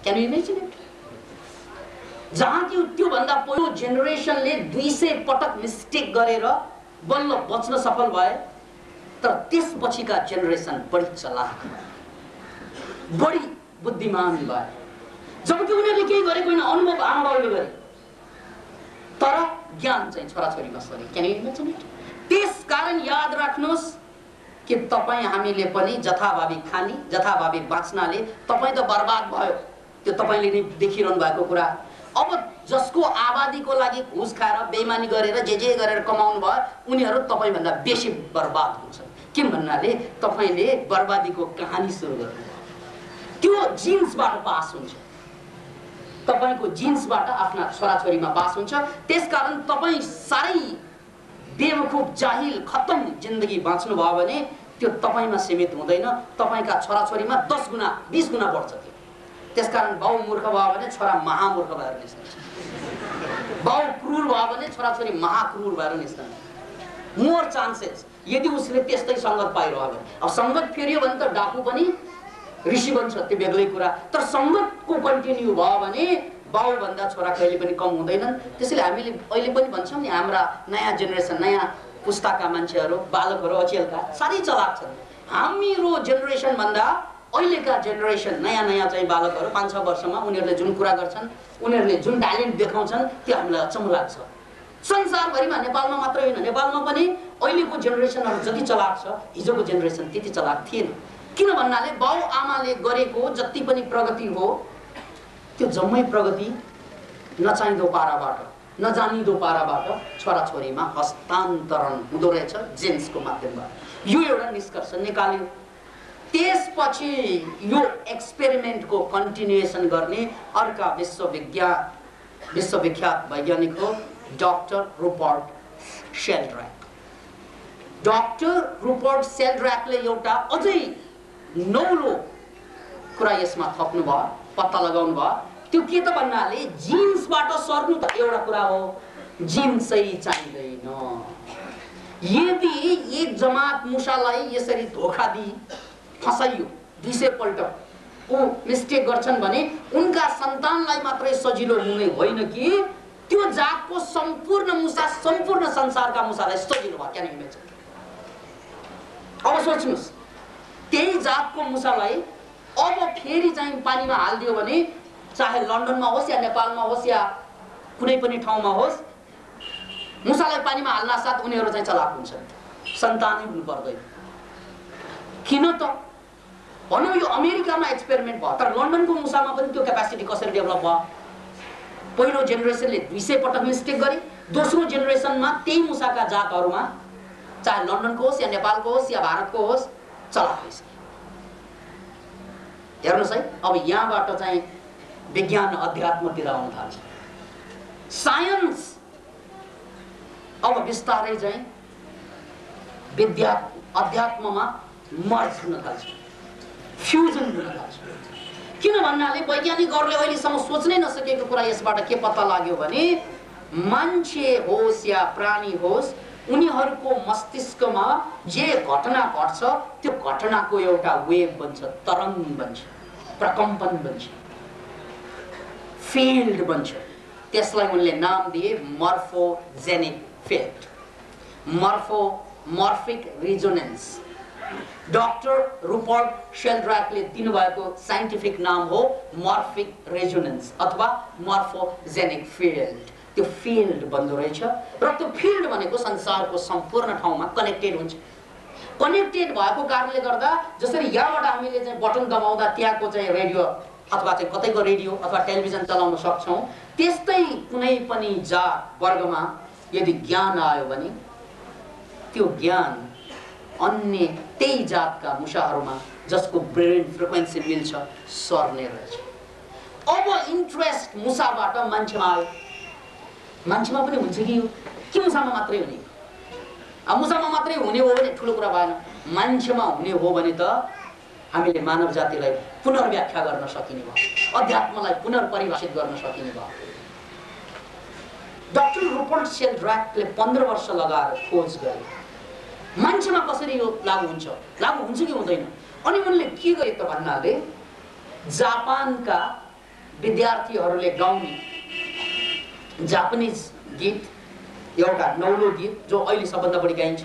Can you imagine it? जहाँ कि त्योभन्दा पहिलो जेनेरेसनले 200 पटक मिस्टेक गरेर बल्ल बच्न सफल भए, तर त्यसपछिका जेनेरेसन बढी चलाक, बढी बुद्धिमान भए। जबकि उनीहरूले केही गरेको होइन, अनुभव आमाबाउले गरे, तर ज्ञान चाहिँ छोराछोरीमा सरे। Can you imagine it? त्यसकारण याद राख्नुहोस् कि तपाईँ हामीले पनि जथाभावी खानी जथाभावी बाँच्नाले तपाईँ त बर्बाद भयो, त्यो तपाईँले नै देखिरहनु भएको कुरा। अब जसको आबादीको लागि घुस खाएर बेइमानी गरेर जे गरेर कमाउनु भयो उनीहरू तपाईँभन्दा बेसी बर्बाद हुन्छन्। किन भन्नाले तपाईँले बर्बादीको कहानी सुरु गर्नु, त्यो जिन्सबाट पास हुन्छ, तपाईँको जिन्सबाट आफ्ना छोराछोरीमा पास हुन्छ। त्यसकारण तपाईँ साह्रै बेवकुफ जाहिल खत्तम जिन्दगी बाँच्नु भयो भने त्यो तपाईँमा सीमित हुँदैन, तपाईँका छोराछोरीमा 10 गुणा 20 गुणा बढ्छ। त्यसकारण बाउ मूर्ख भयो भने छोरा महामूर्ख भएर निस्कन्छ, बाउ क्रूर भयो भने छोराछोरी महाक्रूर भएर निस्कन्छ। मोर चान्सेस यदि उसले त्यस्तै सङ्गत पाइरह्यो भने। अब सङ्गत फेरियो भने त डाकु पनि ऋषि बन्छ, त्यो बेग्लै कुरा। तर सङ्गतको कन्टिन्यू भयो भने बाउ भन्दा छोरा कहिले पनि कम हुँदैनन्। त्यसैले हामीले अहिले पनि भन्छौँ नि, हाम्रा नयाँ जेनेरेसन, नयाँ पुस्ताका मान्छेहरू, बालकहरू अचेलका साह्रै चलाक छन्। हाम्रो जेनेरेसन भन्दा अहिलेका जेनेरेसन नयाँ चाहिँ बालकहरू 5-6 वर्षमा उनीहरूले जुन कुरा गर्छन्, उनीहरूले जुन ट्यालेन्ट देखाउँछन्, त्यो हामीलाई अचम्म लाग्छ। संसारभरिमा, नेपालमा मात्रै होइन, नेपालमा पनि अहिलेको जेनेरेसनहरू जति चलाक छ हिजोको जेनेरेसन त्यति चलाक थिएन। किन भन्नाले बाउ आमाले गरेको जति पनि प्रगति हो त्यो जम्मै प्रगति नचाहिँदो पाराबाट, नजानिदो पाराबाट छोराछोरीमा हस्तान्तरण हुँदो रहेछ जिन्सको माध्यमबाट। यो एउटा निष्कर्ष निकाल्यो। त्यसपछि यो एक्सपेरिमेन्टको कन्टिन्युएसन गर्ने अर्का विश्वविख्यात वैज्ञानिक हो डाक्टर रुपर्ट सेल्ड्र्याक। डाक्टर रुपर्ट सेल्ड्र्याकले एउटा अझै नौलो कुरा यसमा थप्नु भयो, पत्ता लगाउनु भयो। त्यो के त भन्नाले जिन्सबाट सर्नु त एउटा कुरा हो, जिन्सै चाहिँदैन। यदि एक जमात मुसालाई यसरी धोका दिई फसाइयो, 200 पल्ट ऊ मिस्टेक गर्छन् भने उनका सन्तानलाई मात्रै सजिलो हुने होइन कि त्यो जातको सम्पूर्ण मुसा, सम्पूर्ण संसारका मुसालाई सजिलो भयो। Can you imagine? अब सोच्नुहोस्, त्यही जातको मुसालाई अब फेरि चाहिँ पानीमा हालिदियो भने, चाहे लन्डनमा होस् या नेपालमा होस् या कुनै पनि ठाउँमा होस्, मुसालाई पानीमा हाल्न साथ उनीहरू चाहिँ चलाक हुन्छन्, सन्तानै हुनु पर्दैन। किन त? भनौँ यो अमेरिकामा एक्सपेरिमेन्ट भयो, तर लन्डनको मुसामा पनि त्यो क्यापासिटी कसरी डेभलप भयो? पहिलो जेनेरेसनले 200 पटक मिस्टेक गरे, दोस्रो जेनेरेसनमा त्यही मुसाका जातहरूमा, चाहे लन्डनको होस् या नेपालको होस् या भारतको होस्, चलाक भइसक्यो। हेर्नुहोस् है, अब यहाँबाट चाहिँ विज्ञान अध्यात्मतिर आउन थाल्छ। साइन्स अब बिस्तारै चाहिँ विद्या अध्यात्ममा मर्ज हुन थाल्छ, फ्युजन हुन थाल्छ। किन भन्नाले वैज्ञानिकहरूले अहिलेसम्म सोच्नै नसकेको कुरा यसबाट के पत्ता लाग्यो भने मान्छे होस् या प्राणी होस्, उनीहरूको मस्तिष्कमा जे घटना घट्छ त्यो घटनाको एउटा वेव बन्छ, तरङ्ग बन्छ, प्रकम्पन बन्छ, फिल्ड बन्छ। त्यसलाई उनले नाम दिए मर्फोजेनिक फिल्ड, मर्फिक रिजोनेन्स। डाक्टर रुपर्ट सेल्ड्र्याकले दिनुभएको साइन्टिफिक नाम हो मर्फिक रेजोनेन्स अथवा मर्फोजेनिक फिल्ड। त्यो फिल्ड बन्दो रहेछ र त्यो फिल्ड भनेको संसारको सम्पूर्ण ठाउँमा कनेक्टेड हुन्छ। कनेक्टेड भएको कारणले गर्दा जसरी यहाँबाट हामीले चाहिँ बटन दबाउँदा त्यहाँको चाहिँ रेडियो अथवा चाहिँ कतैको रेडियो अथवा टेलिभिजन चलाउन सक्छौँ, त्यस्तै कुनै पनि जात वर्गमा यदि ज्ञान आयो भने त्यो ज्ञान अन्य त्यही जातका मुसाहरूमा जसको ब्रेन फ्रिक्वेन्सी मिल्छ सर्ने रहेछ। अब इन्ट्रेस्ट मुसाबाट मान्छेमा आयो। मान्छेमा पनि हुन्छ कि मुसामा मात्रै हुने? मुसामा मात्रै हुने हो भने ठुलो कुरा भएन। मान्छेमा हुने हो भने त हामीले मानव जातिलाई पुनर्व्याख्या गर्न सकिने भयो, अध्यात्मलाई पुनर्परिभाषित गर्न सकिने भयो। डाक्टर रुपर्ट सेल्ड्र्याकले 15 वर्ष लगाएर खोज गरे मान्छेमा कसरी यो लागू हुन्छ कि हुँदैन। अनि उनले के गरे त भन्नाले जापानका विद्यार्थीहरूले गाउने जापानिज गीत, एउटा नौलो गीत जो अहिले सबभन्दा बढी गाइन्छ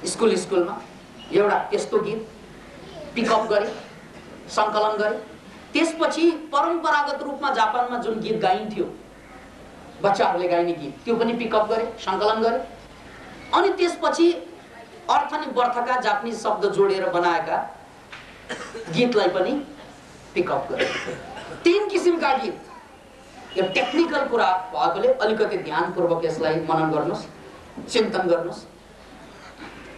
स्कुलमा, एउटा त्यस्तो गीत पिकअप गरे, सङ्कलन गरे। त्यसपछि परम्परागत रूपमा जापानमा जुन गीत गाइन्थ्यो, बच्चाहरूले गाइने गीत, त्यो पनि पिकअप गरे, सङ्कलन गरे। अनि त्यसपछि अर्थ अनि बर्थका जापानिज शब्द जोडेर बनाएका गीतलाई पनि पिकअप गरे। 3 किसिमका गीत। यो टेक्निकल कुरा भएकोले अलिकति ध्यानपूर्वक यसलाई मनन गर्नुहोस्, चिन्तन गर्नुहोस्।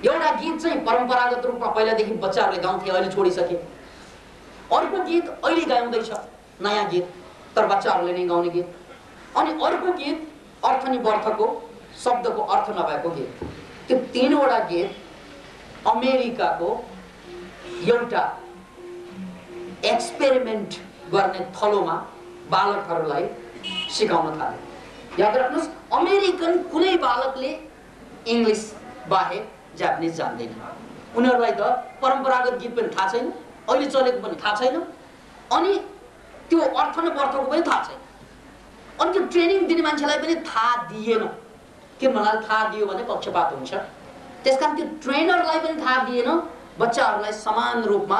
एउटा गीत चाहिँ परम्परागत रूपमा पहिलादेखि बच्चाहरूले गाउँथे, अहिले छोडिसके। अर्को गीत अहिले गाउँदैछ, नयाँ गीत, तर बच्चाहरूले नै गाउने गीत। अनि अर्को गीत अर्थ अनि बर्थको शब्दको अर्थ नभएको गीत। त्यो 3वटा गीत अमेरिकाको एउटा एक्सपेरिमेन्ट गर्ने थलोमा बालकहरूलाई सिकाउन थाले। याद राख्नुहोस्, अमेरिकन कुनै बालकले इङ्ग्लिस बाहेक जापानिज जान्दैन। उनीहरूलाई त परम्परागत गीत पनि थाहा छैन, अहिले चलेको पनि थाहा छैन, अनि त्यो अर्थ र बर्थको पनि थाहा छैन। अनि त्यो ट्रेनिङ दिने मान्छेलाई पनि थाहा दिएन। के भन्नाले थाहा दियो भने पक्षपात हुन्छ। त्यसकारण त्यो ट्रेनरलाई पनि थाहा दिएन बच्चाहरूलाई समान रूपमा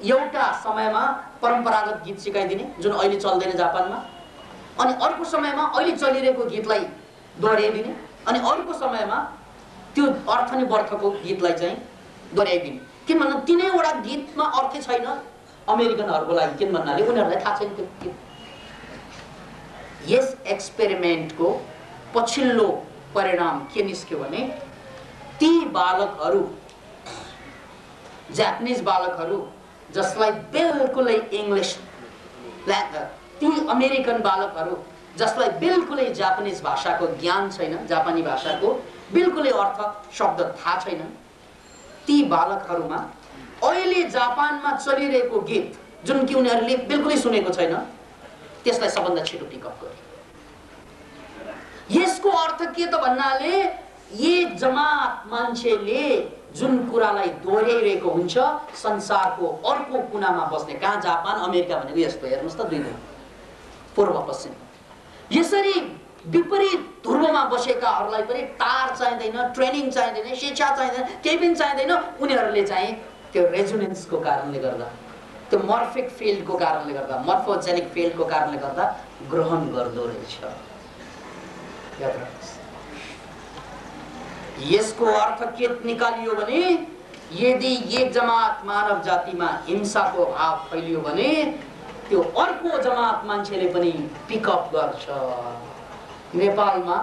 एउटा समयमा परम्परागत गीत सिकाइदिने जुन अहिले चल्दैन जापानमा, अनि अर्को समयमा अहिले चलिरहेको गीतलाई दोहोऱ्याइदिने, अनि अर्को समयमा त्यो अर्थ अनि बर्थको गीतलाई चाहिँ दोहोऱ्याइदिने। किन भन्दा 3वटा गीतमा अर्थ छैन अमेरिकनहरूको लागि। किन भन्नाले उनीहरूलाई थाहा छैन त्यो गीत। यस एक्सपेरिमेन्टको पछिल्लो परिणाम के निस्क्यो भने ती बालकहरू, जापानिज बालकहरू जसलाई बिल्कुलै इङ्ग्लिस, ती अमेरिकन बालकहरू जसलाई बिल्कुलै जापानिज भाषाको ज्ञान छैन, जापानी भाषाको बिल्कुलै अर्थ शब्द थाहा छैन, ती बालकहरूमा अहिले जापानमा चलिरहेको गीत जुन कि उनीहरूले बिल्कुलै सुनेको छैन, त्यसलाई सबभन्दा छिटो पिकअप गरे। यसको अर्थ के त भन्नाले एक जमात मान्छेले जुन कुरालाई दोहोऱ्याइरहेको हुन्छ संसारको अर्को कुनामा बस्ने, कहाँ जापान अमेरिका भनेको यस्तो हेर्नुहोस् त, 2 पूर्व पश्चिम, यसरी विपरीत ध्रुवमा बसेकाहरूलाई पनि तार चाहिँदैन, ट्रेनिङ चाहिँदैन, शिक्षा चाहिँदैन, केही पनि चाहिँदैन। उनीहरूले चाहिँ त्यो रेजोनेन्सको कारणले गर्दा, त्यो मर्फिक फिल्डको कारणले गर्दा, मर्फोजेनिक फिल्डको कारणले गर्दा ग्रहण गर्दो रहेछ। याद राख्नुहोस्, यसको अर्थ के निकालियो भने यदि एक जमात मानव जातिमा हिंसाको भाव फैलियो भने त्यो अर्को जमात मान्छेले पनि पिकअप गर्छ। नेपालमा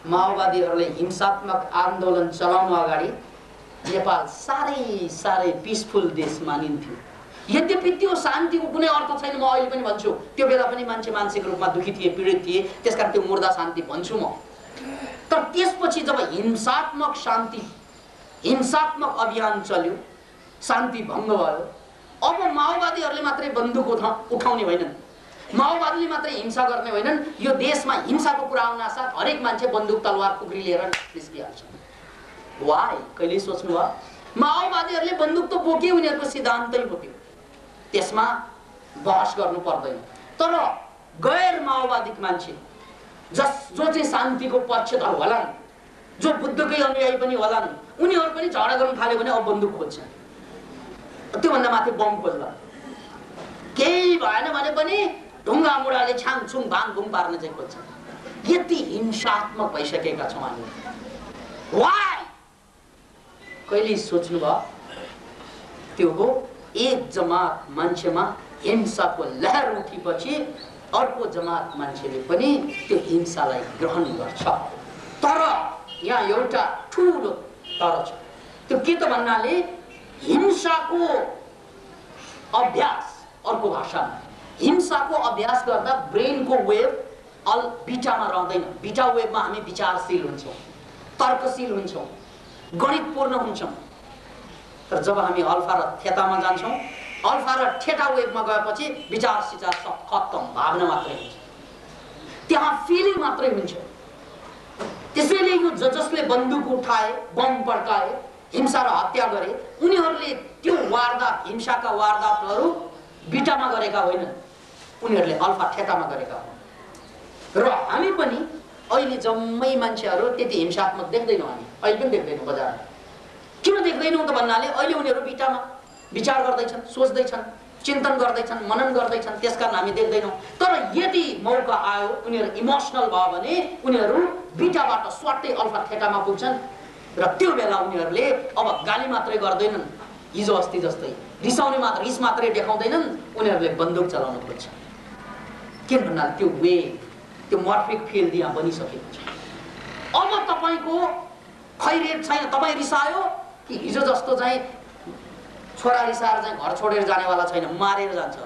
माओवादीहरूले हिंसात्मक आन्दोलन चलाउनु अगाडि नेपाल साह्रै पिसफुल देश मानिन्थ्यो। यद्यपि त्यो शान्तिको कुनै अर्थ छैन, म अहिले पनि भन्छु। त्यो बेला पनि मान्छे मानसिक रूपमा दुखी थिए, पीडित थिए, त्यसकारण त्यो मुर्दा शान्ति भन्छु म। तर त्यसपछि जब हिंसात्मक अभियान चल्यो, शान्ति भङ्ग भयो, अब माओवादीहरूले मात्रै बन्दुक उठाउने होइनन्, माओवादीले मात्रै हिंसा गर्ने होइनन्, यो देशमा हिंसाको कुरा आउन साथ हरेक मान्छे बन्दुक तलवार खुकुरी लिएर निस्किहाल्छ। वाइ कहिले सोच्नु भयो? माओवादीहरूले बन्दुक त बोके, उनीहरूको सिद्धान्तै बोक्यो, त्यसमा बहस गर्नु पर्दैन। तर गैर माओवादी मान्छे जो चाहिँ शान्तिको पक्षधर होलान्, जो बुद्धकै अनुयायी पनि होलान्, उनीहरू पनि झगडा गर्न थाल्यो भने अब बन्दुक खोज्छन्, त्योभन्दा माथि बम खोज्ला। केही भएन भने पनि ढुङ्गा मुढाले छाङछुङ भाङभुङ पार्न चाहिँ खोज्छन्। यति हिंसात्मक भइसकेका छौँ हामी। वाइ कहिले सोच्नु भयो त्यो हो एक जमात मान्छेमा हिंसाको लहर उठेपछि अर्को जमात मान्छेले पनि त्यो हिंसालाई ग्रहण गर्छ। तर यहाँ एउटा ठुलो तर छ। त्यो के त भन्नाले हिंसाको अभ्यास, अर्को भाषामा हिंसाको अभ्यास गर्दा ब्रेनको वेभ बिटामा रहँदैन। बिटा वेभमा हामी विचारशील हुन्छौँ, तर्कशील हुन्छौँ, गणितपूर्ण हुन्छौँ। तर जब हामी अल्फा र थेटामा जान्छौँ, अल्फा र थेटा वेभमा गएपछि विचार सिचार सब खत्तम, भावना मात्रै हुन्छ, त्यहाँ फिलिङ मात्रै हुन्छ। त्यसैले यो जसले बन्दुक उठाए, बम पड्काए, हिंसा र हत्या गरे, उनीहरूले त्यो वारदात, हिंसाका वारदातहरू बिटामा गरेका होइनन्, उनीहरूले अल्फा थेटामा गरेका हुन्। र हामी पनि अहिले जम्मै मान्छेहरू त्यति हिंसात्मक देख्दैनौँ। हामी अहिले पनि देख्दैनौँ बजारमा। किन देख्दैनौँ त भन्नाले अहिले उनीहरू बिटामा विचार गर्दैछन्, सोच्दैछन्, चिन्तन गर्दैछन्, मनन गर्दैछन्, त्यसकारण हामी देख्दैनौँ। तर यदि मौका आयो, उनीहरू इमोसनल भयो भने उनीहरू बिटाबाट स्वाट्टै अल्फा थेटामा पुग्छन्। र त्यो बेला उनीहरूले अब गाली मात्रै गर्दैनन्, हिजो अस्ति जस्तै रिसाउने मात्र, रिस मात्रै देखाउँदैनन्, उनीहरूले बन्दुक चलाउन खोज्छन्। किन भन्नाले त्यो वेभ, त्यो मर्फिक फिल्ड यहाँ बनिसकेको छ। अब तपाईँको खैरेट छैन। तपाईँ रिसायो कि हिजो जस्तो चाहिँ छोरा रिसाएर चाहिँ घर छोडेर जानेवाला छैन, मारेर जान्छ।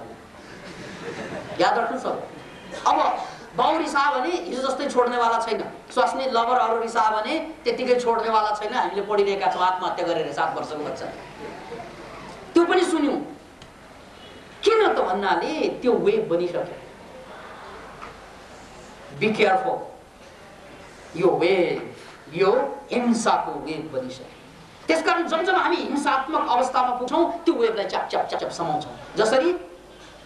याद राख्नुहोस्। अब बाउ रिसायो भने हिजो जस्तै छोड्नेवाला छैन। स्वास्नी लभरहरू रिसायो भने त्यतिकै छोड्नेवाला छैन। हामीले पढिरहेका छौँ आत्महत्या गरेर 7 वर्षको बच्चा, त्यो पनि सुन्यौँ। किन त भन्नाले त्यो वेभ बनिसक्यो। बी केयरफुल, यो वेभ, यो हिंसाको वेभ बनिसक्यो। त्यसकारण जब जब हामी हिंसात्मक अवस्थामा पुग्छौँ त्यो वेभलाई च्याप च्याप च्याप च्याप समाउँछौँ। जसरी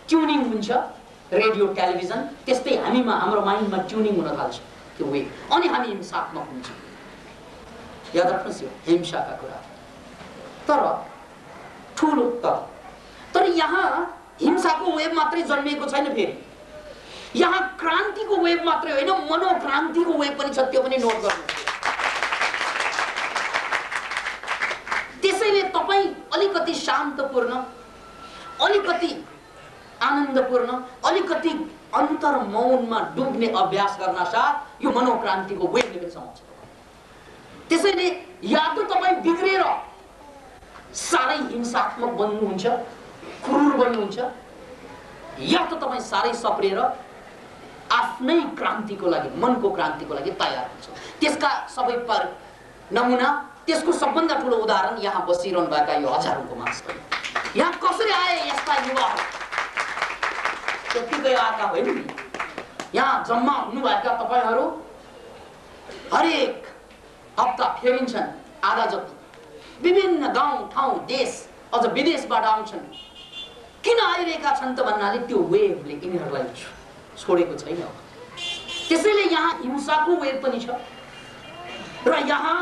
ट्युनिङ हुन्छ रेडियो टेलिभिजन, त्यस्तै हामीमा, हाम्रो माइन्डमा ट्युनिङ हुन थाल्छ त्यो वेभ, अनि हामी हिंसात्मक हुन्छौँ। याद राख्नुहोस् यो हिंसाका कुरा। तर ठुलो तर यहाँ हिंसाको वेभ मात्रै जन्मिएको छैन। फेरि यहाँ क्रान्तिको वेभ मात्रै होइन, मनोक्रान्तिको वेभ पनि छ। त्यो पनि नोट गर्नुहोस्। त्यसैले तपाईँ अलिकति शान्तपूर्ण, अलिकति आनन्दपूर्ण, अलिकति अन्तर मौनमा डुब्ने अभ्यास गर्न साथ यो मनोक्रान्तिको वेगले पनि समाउँछ। त्यसैले या त तपाईँ बिग्रेर साह्रै हिंसात्मक बन्नुहुन्छ, क्रूर बन्नुहुन्छ, या त तपाईँ साह्रै सप्रिएर आफ्नै क्रान्तिको लागि, मनको क्रान्तिको लागि तयार हुन्छ। त्यसका सबै नमुना, त्यसको सबभन्दा ठुलो उदाहरण यहाँ बसिरहनु भएका यो हजारौंको मानिसहरू। यहाँ कसरी आए यस्ता युवाहरू? त्यतिकै आएका होइन। यहाँ जम्मा हुनुभएका तपाईहरू हरेक हप्ता फेरिन्छन् आधा जति, विभिन्न गाउँ ठाउँ देश अझ विदेशबाट आउँछन्। किन आइरहेका छन् त भन्नाले त्यो वेभले यिनीहरूलाई छोडेको छैन। त्यसैले यहाँ हिंसाको वेभ पनि छ र यहाँ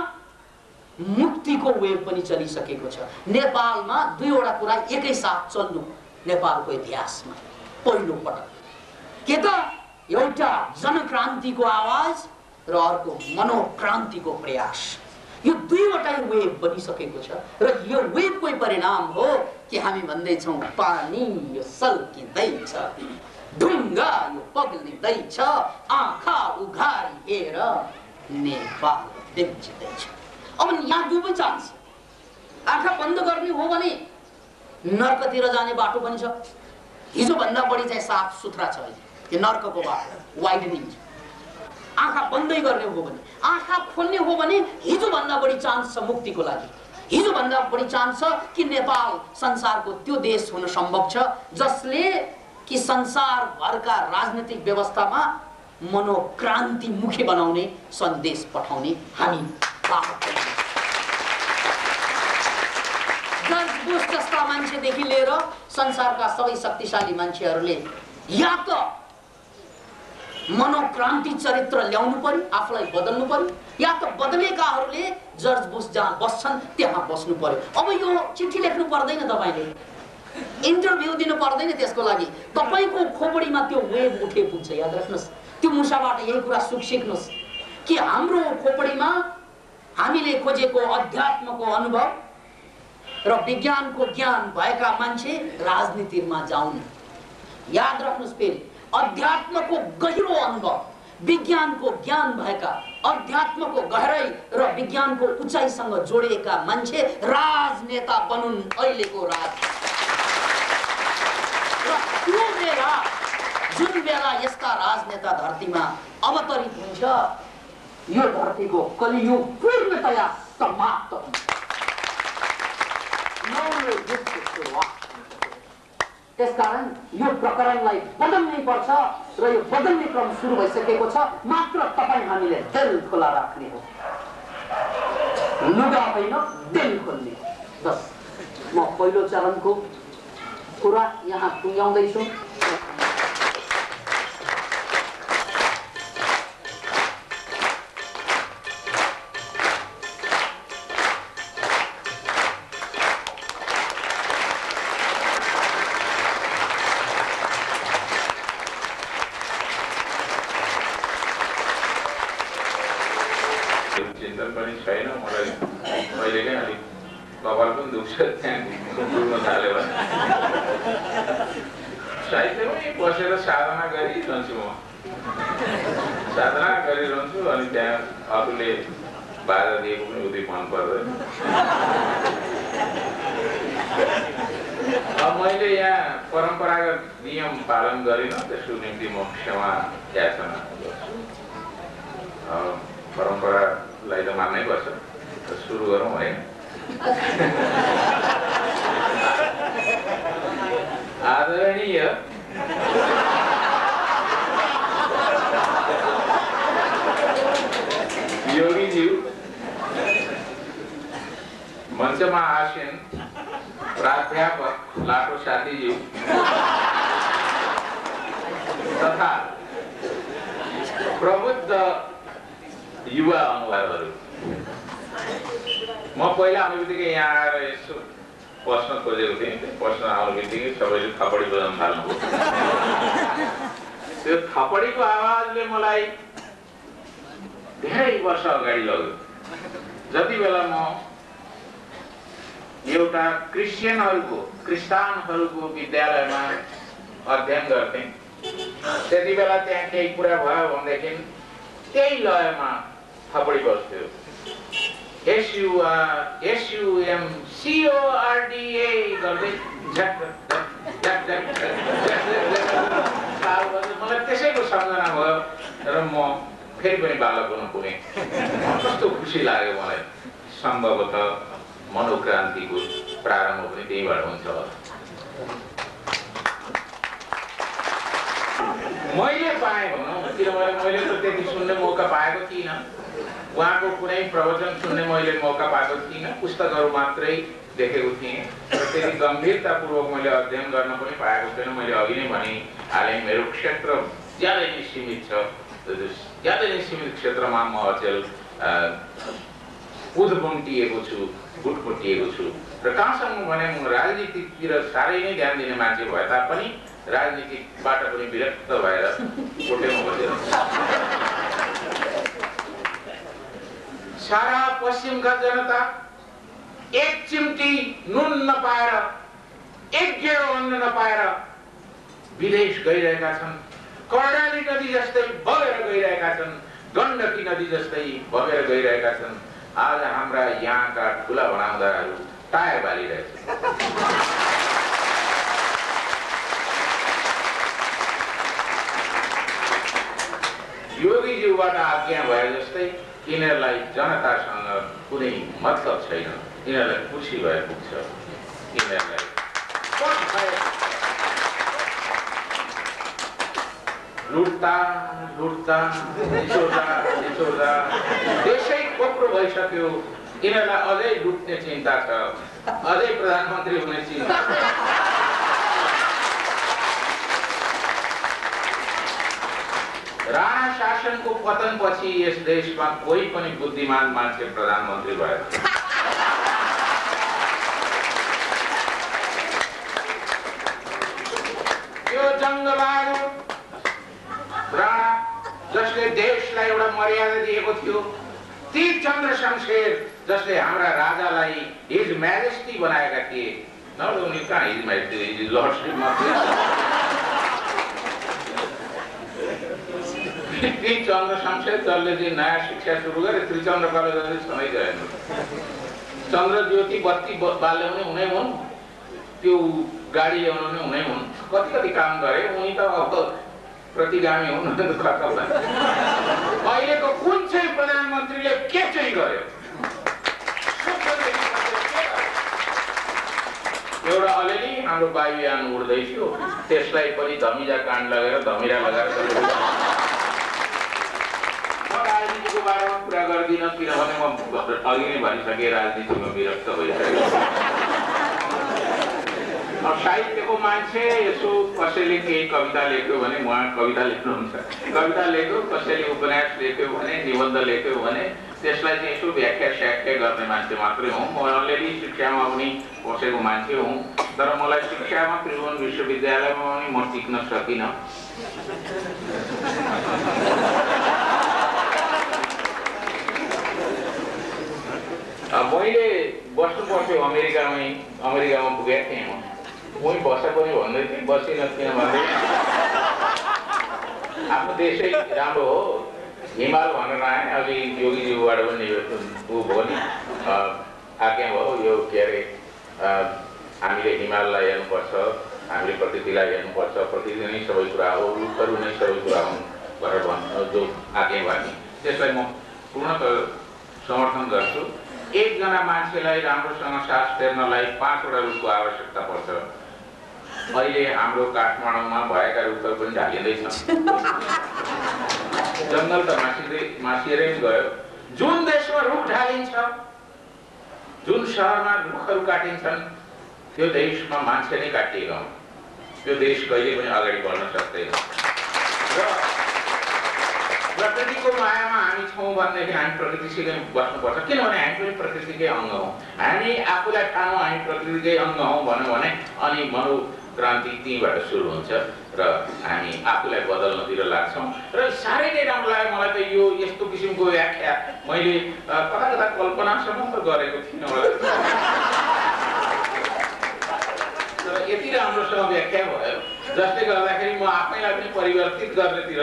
मुक्तिको वेभ पनि चलिसकेको छ। नेपालमा दुईवटा कुरा एकैसाथ चल्नु नेपालको इतिहासमा पहिलो पटक। के त एउटा जनक्रान्तिको आवाज र अर्को मनोक्रान्तिको प्रयास। यो दुईवटै वेभ बनिसकेको छ र यो वेभकै परिणाम हो कि हामी भन्दैछौँ पानी यो सल्किँदैछ, ढुङ्गा यो पग्लिँदैछ, आँखा उघारी हेर नेपाल बिग्रिँदैछ। अब यहाँ दुई पनि चान्स। आँखा बन्द गर्ने हो भने नर्कतिर जाने बाटो पनि छ। हिजो भन्दा बढी चाहिँ साफ सुथरा छ यो नर्कको बाटो, वाइडनिङ छ। आँखा बन्दै गर्ने हो भने, आँखा खोल्ने हो भने हिजो भन्दा बढी चान्स छ मुक्तिको लागि। हिजो भन्दा बढी चान्स छ कि नेपाल संसारको त्यो देश हुन सम्भव छ जसले कि संसारभरका राजनीतिक व्यवस्थामा मनोक्रान्ति मुखी बनाउने सन्देश पठाउने हामी जर्ज बुश जस्ता मान्छेदेखि लिएर संसारका सबै शक्तिशाली मान्छेहरूले या त मनोक्रान्ति चरित्र ल्याउनु पर्यो, आफूलाई बदल्नु पर्यो, या त बदलेकाहरूले जर्ज बुश जहाँ बस्छन् त्यहाँ बस्नु पर्यो। अब यो चिठी लेख्नु पर्दैन, तपाईले इन्टरभ्यू दिनु पर्दैन। त्यसको लागि तपाईको खोपडीमा त्यो वेभ उठे पुग्छ। याद राख्नुहोस्, त्यो मुसाबाट यही कुरा सिक्नुहोस् कि हाम्रो खोपडीमा हामीले खोजेको अध्यात्मको अनुभव र विज्ञानको ज्ञान भएका मान्छे राजनीतिमा जाउन्। याद राख्नुहोस्, फेरि अध्यात्मको गहिरो अनुभव, विज्ञानको ज्ञान भएका, अध्यात्मको गहराई र विज्ञानको उचाइसँग जोडिएका मान्छे राजनेता बनुन् अहिलेको राज। र त्यो बेला, जुन बेला यस्ता राजनेता धरतीमा अवतरित हुन्छ, यो धरतीको कलियुग पूर्णतया समाप्त हुन्छ। त्यसकारण यो प्रकरणलाई बदल्नै पर्छ र यो बदल्ने क्रम सुरु भइसकेको छ। मात्र तपाईँ हामीले दिल खुला राख्ने हो, लुगा होइन दिल खोल्ने। बस म पहिलो चरणको कुरा यहाँ टुङ्ग्याउँदैछु। चिन्तन पनि छैन मलाई, मैले नै अलिक कपाल पनि दुख्छ त्यहाँ डुब्न थाल्यो भने। साहित्यमै बसेर साधना गरिरहन्छु म, साधना गरिरहन्छु। अनि त्यहाँ अरूले बाधा दिएको पनि उति मन पर्दैन। अब मैले यहाँ परम्परागत नियम पालन गरिनँ, त्यसको निम्ति म क्षमा याचना गर्छु। परम्परालाई त मान्नै पर्छ। सुरु गरौँ है। आदरणीय योगीज्यू, मञ्चमा आसीन प्राध्यापक लाटो साथीज्यू तथा प्रबुद्ध युवा अनुहारहरू, म पहिला आउने बित्तिकै यहाँ आएर यसो बस्न खोजेको थिएँ। बस्न आउने बित्तिकै सबैले थपडी बजाउन थाल्नुभयो। त्यो थपडीको आवाजले मलाई धेरै वर्ष अगाडि लग्यो। जति बेला म एउटा क्रिस्चियनहरूको विद्यालयमा अध्ययन गर्थेँ, त्यति बेला त्यहाँ केही कुरा भयो भनेदेखि त्यही लयमा थपडी बस्थ्यो। SUMCORDA गर्दै मलाई त्यसैको सम्झना भयो र म फेरि पनि बालक हुन पुगेँ। कस्तो खुसी लाग्यो मलाई। सम्भवतः मनोक्रान्तिको प्रारम्भ पनि त्यहीबाट हुन्छ होला। मैले पाएँ भनौँ, किनभने मैले त त्यति सुन्ने मौका पाएको थिइनँ। उहाँको कुनै प्रवचन सुन्ने मैले मौका पाएको थिइनँ। पुस्तकहरू मात्रै देखेको थिएँ र त्यति गम्भीरतापूर्वक मैले अध्ययन गर्न पनि पाएको छैन। मैले अघि नै भनिहालेँ, मेरो क्षेत्र ज्यादै नै सीमित छ। ज्यादै नै सीमित क्षेत्रमा म अचेल उद्बुन्टिएको छु, गुटपुटिएको छु। र कहाँसम्म भने म राजनीतितिर साह्रै नै ध्यान दिने मान्छे भए तापनि राजनीतिबाट पनि विरक्त भएर कोटेमा बसेर सारा पश्चिमका जनता एक चिम्टी नुन नपाएर, एक गेडो अन्न नपाएर विदेश गइरहेका छन्। कर्णाली नदी जस्तै बगेर गइरहेका छन्, गण्डकी नदी जस्तै बगेर गइरहेका छन्। आज हाम्रा यहाँका ठुला बनाउँदाहरू टायर बालिरहेछन्। योगीज्यूबाट आज्ञा भए जस्तै यिनीहरूलाई जनतासँग कुनै मतलब छैन। यिनीहरूलाई खुसी भए पुग्छ। यिनीहरूलाई लुट्दा लुट्दा निचोड्दा देशै कोप्रो भइसक्यो। यिनीहरूलाई अझै लुट्ने चिन्ता छ, अझै प्रधानमन्त्री हुने चिन्ता छ। राणा शासनको पतनपछि यस देशमा कोही पनि बुद्धिमान मान्छे प्रधानमन्त्री भएन। यो जङ्गबहादुर राणा जसले देशलाई एउटा मर्यादा दिएको थियो, ती चन्द्र शमशेर जसले हाम्रा राजालाई हिज म्याजेस्टी बनाएका थिए, नभए उनी कहाँ हिज म्याजेस्टी, हिज लर्डशिप मात्रै। ती चन्द्र शमशेर जसले चाहिँ नयाँ शिक्षा सुरु गरे, त्रिचन्द्र कलेज सधैँ गएन। चन्द्र ज्योति बत्ती बाल्ने हुनै हुन्, त्यो गाडी ल्याउनु हुनै हुन्, कति कति काम गरे। उनी त अब प्रतिगामी हुन्। अहिलेको कुन चाहिँ प्रधानमन्त्रीले के चाहिँ गर्यो? एउटा अलिअलि हाम्रो वायुयान उड्दैथ्यो, त्यसलाई पनि धमिरा काण्ड लगेर धमिरा लगाएर राजनीतिको बारेमा कुरा गर्दिनँ, किनभने म अघि नै भनिसकेँ राजनीतिमा विरक्त भइसकेको। साहित्यको मान्छे यसो कसैले केही कविता लेख्यो भने उहाँ कविता लेख्नुहुन्छ, कविता लेख्यो, कसैले उपन्यास लेख्यो भने, निबन्ध लेख्यो भने त्यसलाई चाहिँ यसो व्याख्या स्याख्या गर्ने मान्छे मात्रै हुँ। म अलिअलि शिक्षामा पनि बसेको मान्छे हुँ, तर मलाई शिक्षामा त्रिभुवन विश्वविद्यालयमा पनि म टिक्न सकिनँ। मैले बस्नु पर्थ्यो अमेरिकामा पुगेको थिएँ। म उहीँ बस्दा पनि भन्दै थिएँ, बसिनँ किनभने आफ्नो देशै राम्रो हो। हिमाल भनेर आएँ, अघि योगीज्यूबाट पनि ऊ भयो नि, आज्ञा भयो, यो के अरे हामीले हिमाललाई हेर्नुपर्छ, हामीले प्रकृतिलाई हेर्नुपर्छ, प्रकृति नै सबै कुरा हो, रुखहरू नै सबै कुरा हुन् भनेर जो आज्ञा भयो नि, त्यसलाई म पूर्णतः समर्थन गर्छु। एकजना मान्छेलाई राम्रोसँग सास फेर्नलाई 5 वटा रुखको आवश्यकता पर्छ। अहिले हाम्रो काठमाडौँमा भएका रुखहरू पनि ढालिँदैछ, जङ्गल त मासिएरै गयो। जुन देशमा रुख ढालिन्छ, जुन सहरमा रुखहरू काटिन्छन्, त्यो देशमा मान्छे नै काटिएको हो। त्यो देश कहिले पनि अगाडि बढ्न सक्दैन। र प्रकृतिको मायामा हामी छौँ भनेदेखि हामी प्रकृतिसितै बस्नुपर्छ, किनभने हामी पनि प्रकृतिकै अङ्ग हौँ। हामी आफूलाई ठानौँ हामी प्रकृतिकै अङ्ग हौँ भन्यो भने अनि मनोक्रान्ति त्यहीँबाट सुरु हुन्छ र हामी आफूलाई बदल्नतिर लाग्छौँ। र साह्रै नै राम्रो लाग्यो मलाई त यो यस्तो किसिमको व्याख्या मैले कता कता कल्पनासम्म त गरेको थिइनँ होला। तर यति राम्रोसँग व्याख्या भयो जसले गर्दाखेरि म आफैलाई पनि परिवर्तित गर्नेतिर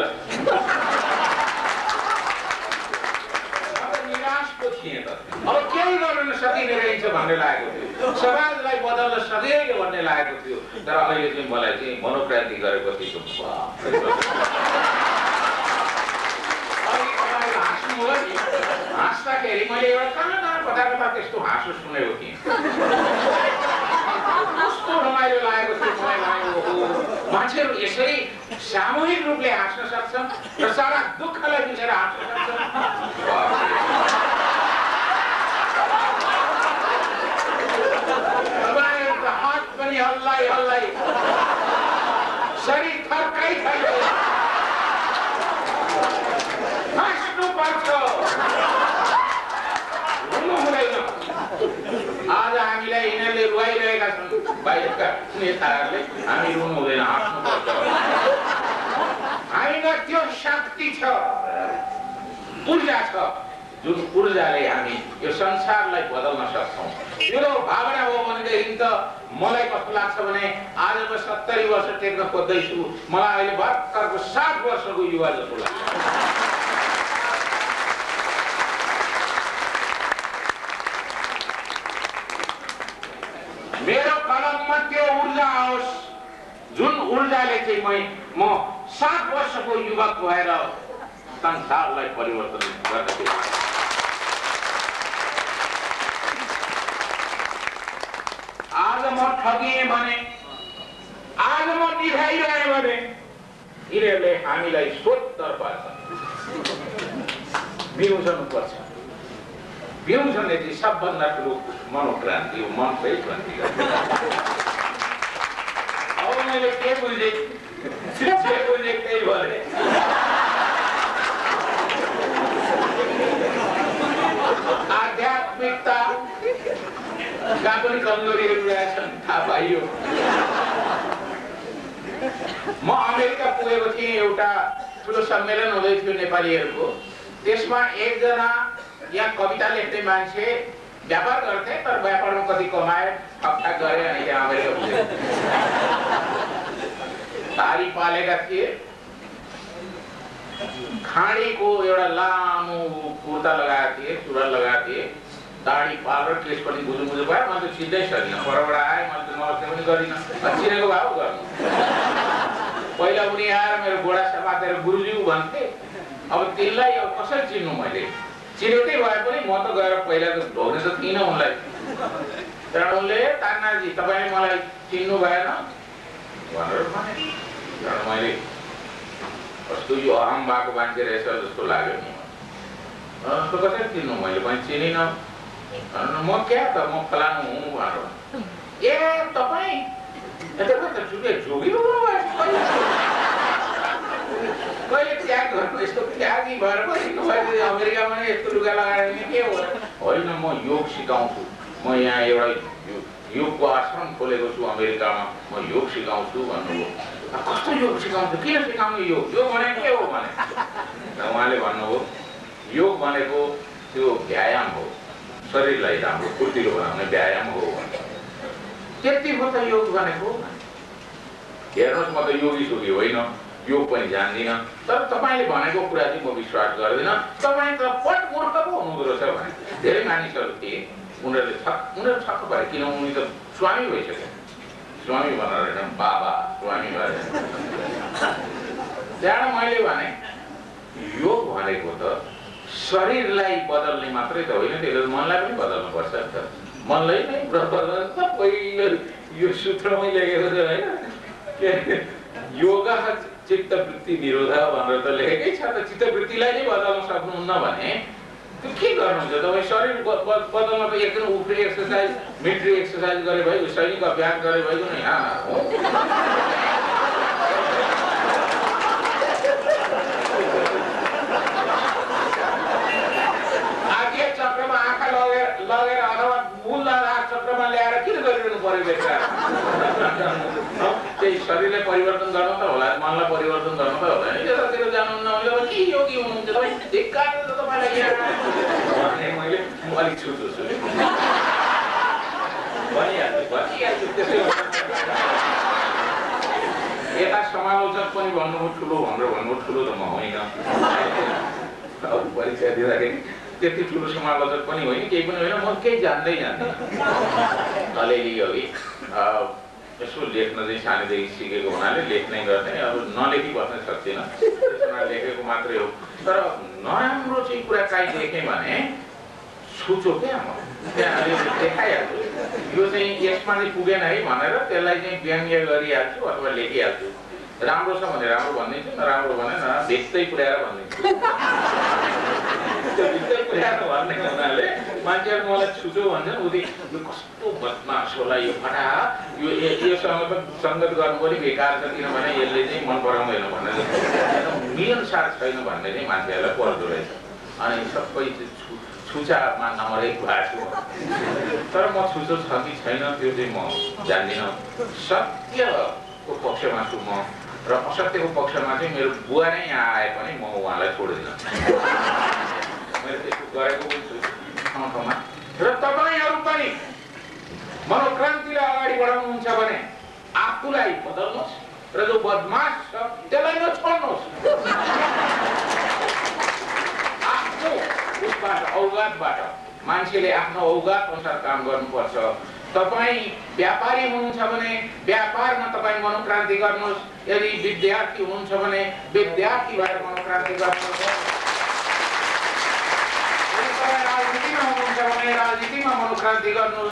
थिएँ। त अब केही गर्न सकिने रहेछ भन्ने लागेको थियो, समाजलाई बदल्न सकिने भन्ने लागेको थियो। तर अहिले चाहिँ मलाई चाहिँ मनोक्रान्ति गरेपछि हाँस्दाखेरि मैले एउटा कहाँ कता त्यस्तो हाँसो सुनेको थिएँ, कस्तो रमाइलो लागेको थियो। मलाई लागेको मान्छेहरू यसरी सामूहिक रूपले हाँस्न सक्छन् र सारा दुःखलाई बिर्सेर हाँस्न सक्छन्। हात पनि हल्लाई हल्लाई शरीर थर्काइ थर्काइ हाँस्नु पर्छ, हुनु हुँदैन। आज हामीलाई यिनीहरूले रुवाइरहेका छन्, बाहिरका नेताहरूले, हामी रुनु हुँदैन, हाँस्नु पर्छ। हामीमा त्यो शक्ति छ, ऊर्जा छ, जुन ऊर्जाले हामी यो संसारलाई बदल्न सक्छौँ। यो भावना हो भनेदेखि त मलाई कस्तो लाग्छ भने आज म 70 वर्ष टेक्न खोज्दैछु, मलाई अहिले भर्खरको 7 वर्षको युवा जस्तो लाग्छ। मेरो कलममा त्यो ऊर्जा आओस् जुन ऊर्जाले चाहिँ म 7 वर्षको युवक भएर संसारलाई परिवर्तन गर्दछु। आज म ठगिएँ भने, आज म निभाइरहेँ भने यिनीहरूले हामीलाई सोधतर्फ बिउजनु पर्छ। बिउजनले चाहिँ सबभन्दा ठुलो मनोक्रान्ति हो, मनकै क्रान्ति गर्छ। अब मैले के बुझेँ त्यही भने आध्यात्मिकता का पनि कमजोरीहरू रहेछन् थाहा पाइयो। म अमेरिका पुगेको थिएँ एउटा ठुलो सम्मेलन हुँदै थियो नेपालीहरूको। त्यसमा एकजना यहाँ कविता लेख्ने मान्छे व्यापार गर्थे, तर व्यापारमा कति कमाए ठकठाक गरे अनि यहाँ अमेरिका पुगे। दाढी पालेका थिए, खाडीको एउटा लामो कुर्ता लगाएका थिए, सुरुवाल लगाएका थिए, दाढी पालेर केस पनि बुझु बुझु भयो। मैले त चिन्दै सकिनँ, परबाट आएँ, मैले त नमस्ते पनि गरिनँ, चिनेको भए गर्नु। पहिला उनी आएर मेरो गोडा समातेर गुरुज्यू भन्थे। अब त्यसलाई अब कसरी चिन्नु मैले? चिनेकै भए पनि म त गएर पहिला त ढोग्ने त थिइनँ उनलाई। त्यहाँबाट उनले तानाजी तपाईँले मलाई चिन्नु भएन भनेर भने। त्यहाँबाट मैले कस्तो यो अहम भएको मान्छे रहेछ जस्तो लाग्यो नि। त कसरी चिन्नु? मैले पनि चिनिनँ। म क्या त म फलानु हुँ भनेर। ए तपाईँ त ठुलै जोगी कहिले त्याग गर्नु? यस्तो त्यागी भएर बस्नु भयो अमेरिकामा नै यस्तो लुगा लगाएर के हो? होइन म योग सिकाउँछु, म यहाँ एउटा योगको आश्रम खोलेको छु अमेरिकामा, म योग सिकाउँछु भन्नुभयो। कस्तो योग सिकाउँछु? किन सिकाउनु योग? योग भने के हो भने उहाँले भन्नुभयो योग भनेको त्यो व्यायाम हो, शरीरलाई राम्रो फुर्तिलो बनाउने व्यायाम हो। त्यति हो त योग भनेको। हेर्नुहोस् म त योगी सोगी होइन, योग पनि जान्दिनँ, तर तपाईँले भनेको कुरा चाहिँ म विश्वास गर्दिनँ। तपाईँ त पट मूर्ख पो हुनुहुँदो रहेछ भने। धेरै मानिसहरू थिए, उनीहरू छक्क भए, किन उनी त स्वामी भइसक्यो। स्वामी भनेर बाबा स्वामी भएर। त्यहाँबाट मैले भने योग भनेको त शरीरलाई बदल्ने मात्रै त होइन, त्यसले मनलाई पनि बदल्नुपर्छ नि त। मनलाई नै बदल्नु त पहिलो यो सूत्रमै लेखेको छ होइन, योगा चित्तवृत्ति निरोध भनेर त लेखेकै छ त। चित्तवृत्तिलाई नै बदल्न सक्नुहुन्न भने त्यो के गर्नुहुन्छ तपाईँ? शरीर बदल्न त एकदम उफ्री एक्सर्साइज, मिलिट्री एक्सर्साइज गरे भयो, सैनिक अभ्यास गरे भएको नै आज्ञा चक्रमा आँखा लगेर अथवा मूलधार चक्रमा ल्याएर किन गरिरहनु पर्यो बेकार? त्यही शरीरलाई परिवर्तन गर्न त होला, मनलाई परिवर्तन गर्न त होला नि। त्यतातिर जानुहुन्न भने के योगी हुनुहुन्छ तपाईँ? धिक्कार छ तपाईँलाई भने मैले अलिक छुट्छु भनिहाल्छु त्यसै। यता समालोचक पनि भन्नुभयो ठुलो भनेर भन्नुभयो, ठुलो त म होइन। परीक्षा दिँदाखेरि त्यति ठुलो समालोचक पनि होइन, केही पनि होइन, म केही जान्दै जान्दिनँ। अलिअलि अघि यसो लेख्न चाहिँ सानैदेखि सिकेको हुनाले लेख्नै गर्ने, अब नलेखी बस्न सक्दिनँ, त्यसमा लेखेको मात्रै हो। तर नराम्रो चाहिँ कुरा काहीँ देखेँ भने छुचो क्या म त्यहाँ अलिअलि देखाइहाल्छु, यो चाहिँ यसमा चाहिँ पुगेन है भनेर त्यसलाई चाहिँ व्यङ्ग्य गरिहाल्छु अथवा लेखिहाल्छु। राम्रो छ भने राम्रो भनिदिन्छु, नराम्रो भने भित्तै पुर्याएर भनिदिन्छु। त्यो भित्तै पुर्याएर भन्ने हुनाले मान्छेहरू मलाई छुचो भन्छन्, उदि यो कस्तो बदमास होला यो फटा, योसँग सङ्गत गर्नु पनि बेकार छ, किनभने यसले चाहिँ मन पराउँदैन भन्ने मिलनसार छैन भन्ने चाहिँ मान्छेहरूलाई पर्दो रहेछ। अनि सबै छुचामा नमरेको भएको छु। तर म छुचो छ कि छैन त्यो चाहिँ म जान्दिनँ। सत्यको पक्षमा छु म, र असत्यको पक्षमा चाहिँ मेरो बुवा नै यहाँ आए पनि म उहाँलाई छोड्दिनँ। मैले त्यस्तो गरेको पनि छु ठाउँ ठाउँमा। र तपाईँहरू पनि मनोक्रान्तिलाई अगाडि बढाउनुहुन्छ भने आफूलाई बदल्नुहोस् र जो बदमास छ त्यसलाई नछोड्नुहोस्। आफ्नो उसबाट औगातबाट मान्छेले आफ्नो औगात अनुसार काम गर्नुपर्छ। तपाईँ व्यापारी हुनुहुन्छ भने व्यापारमा तपाईँ मनोक्रान्ति गर्नुहोस्। यदि विद्यार्थी हुनुहुन्छ भने विद्यार्थी भएर मनोक्रान्ति गर्नुहोस्। राजनीतिमा हुनुहुन्छ भने राजनीतिमा मनोक्रान्ति गर्नुहोस्।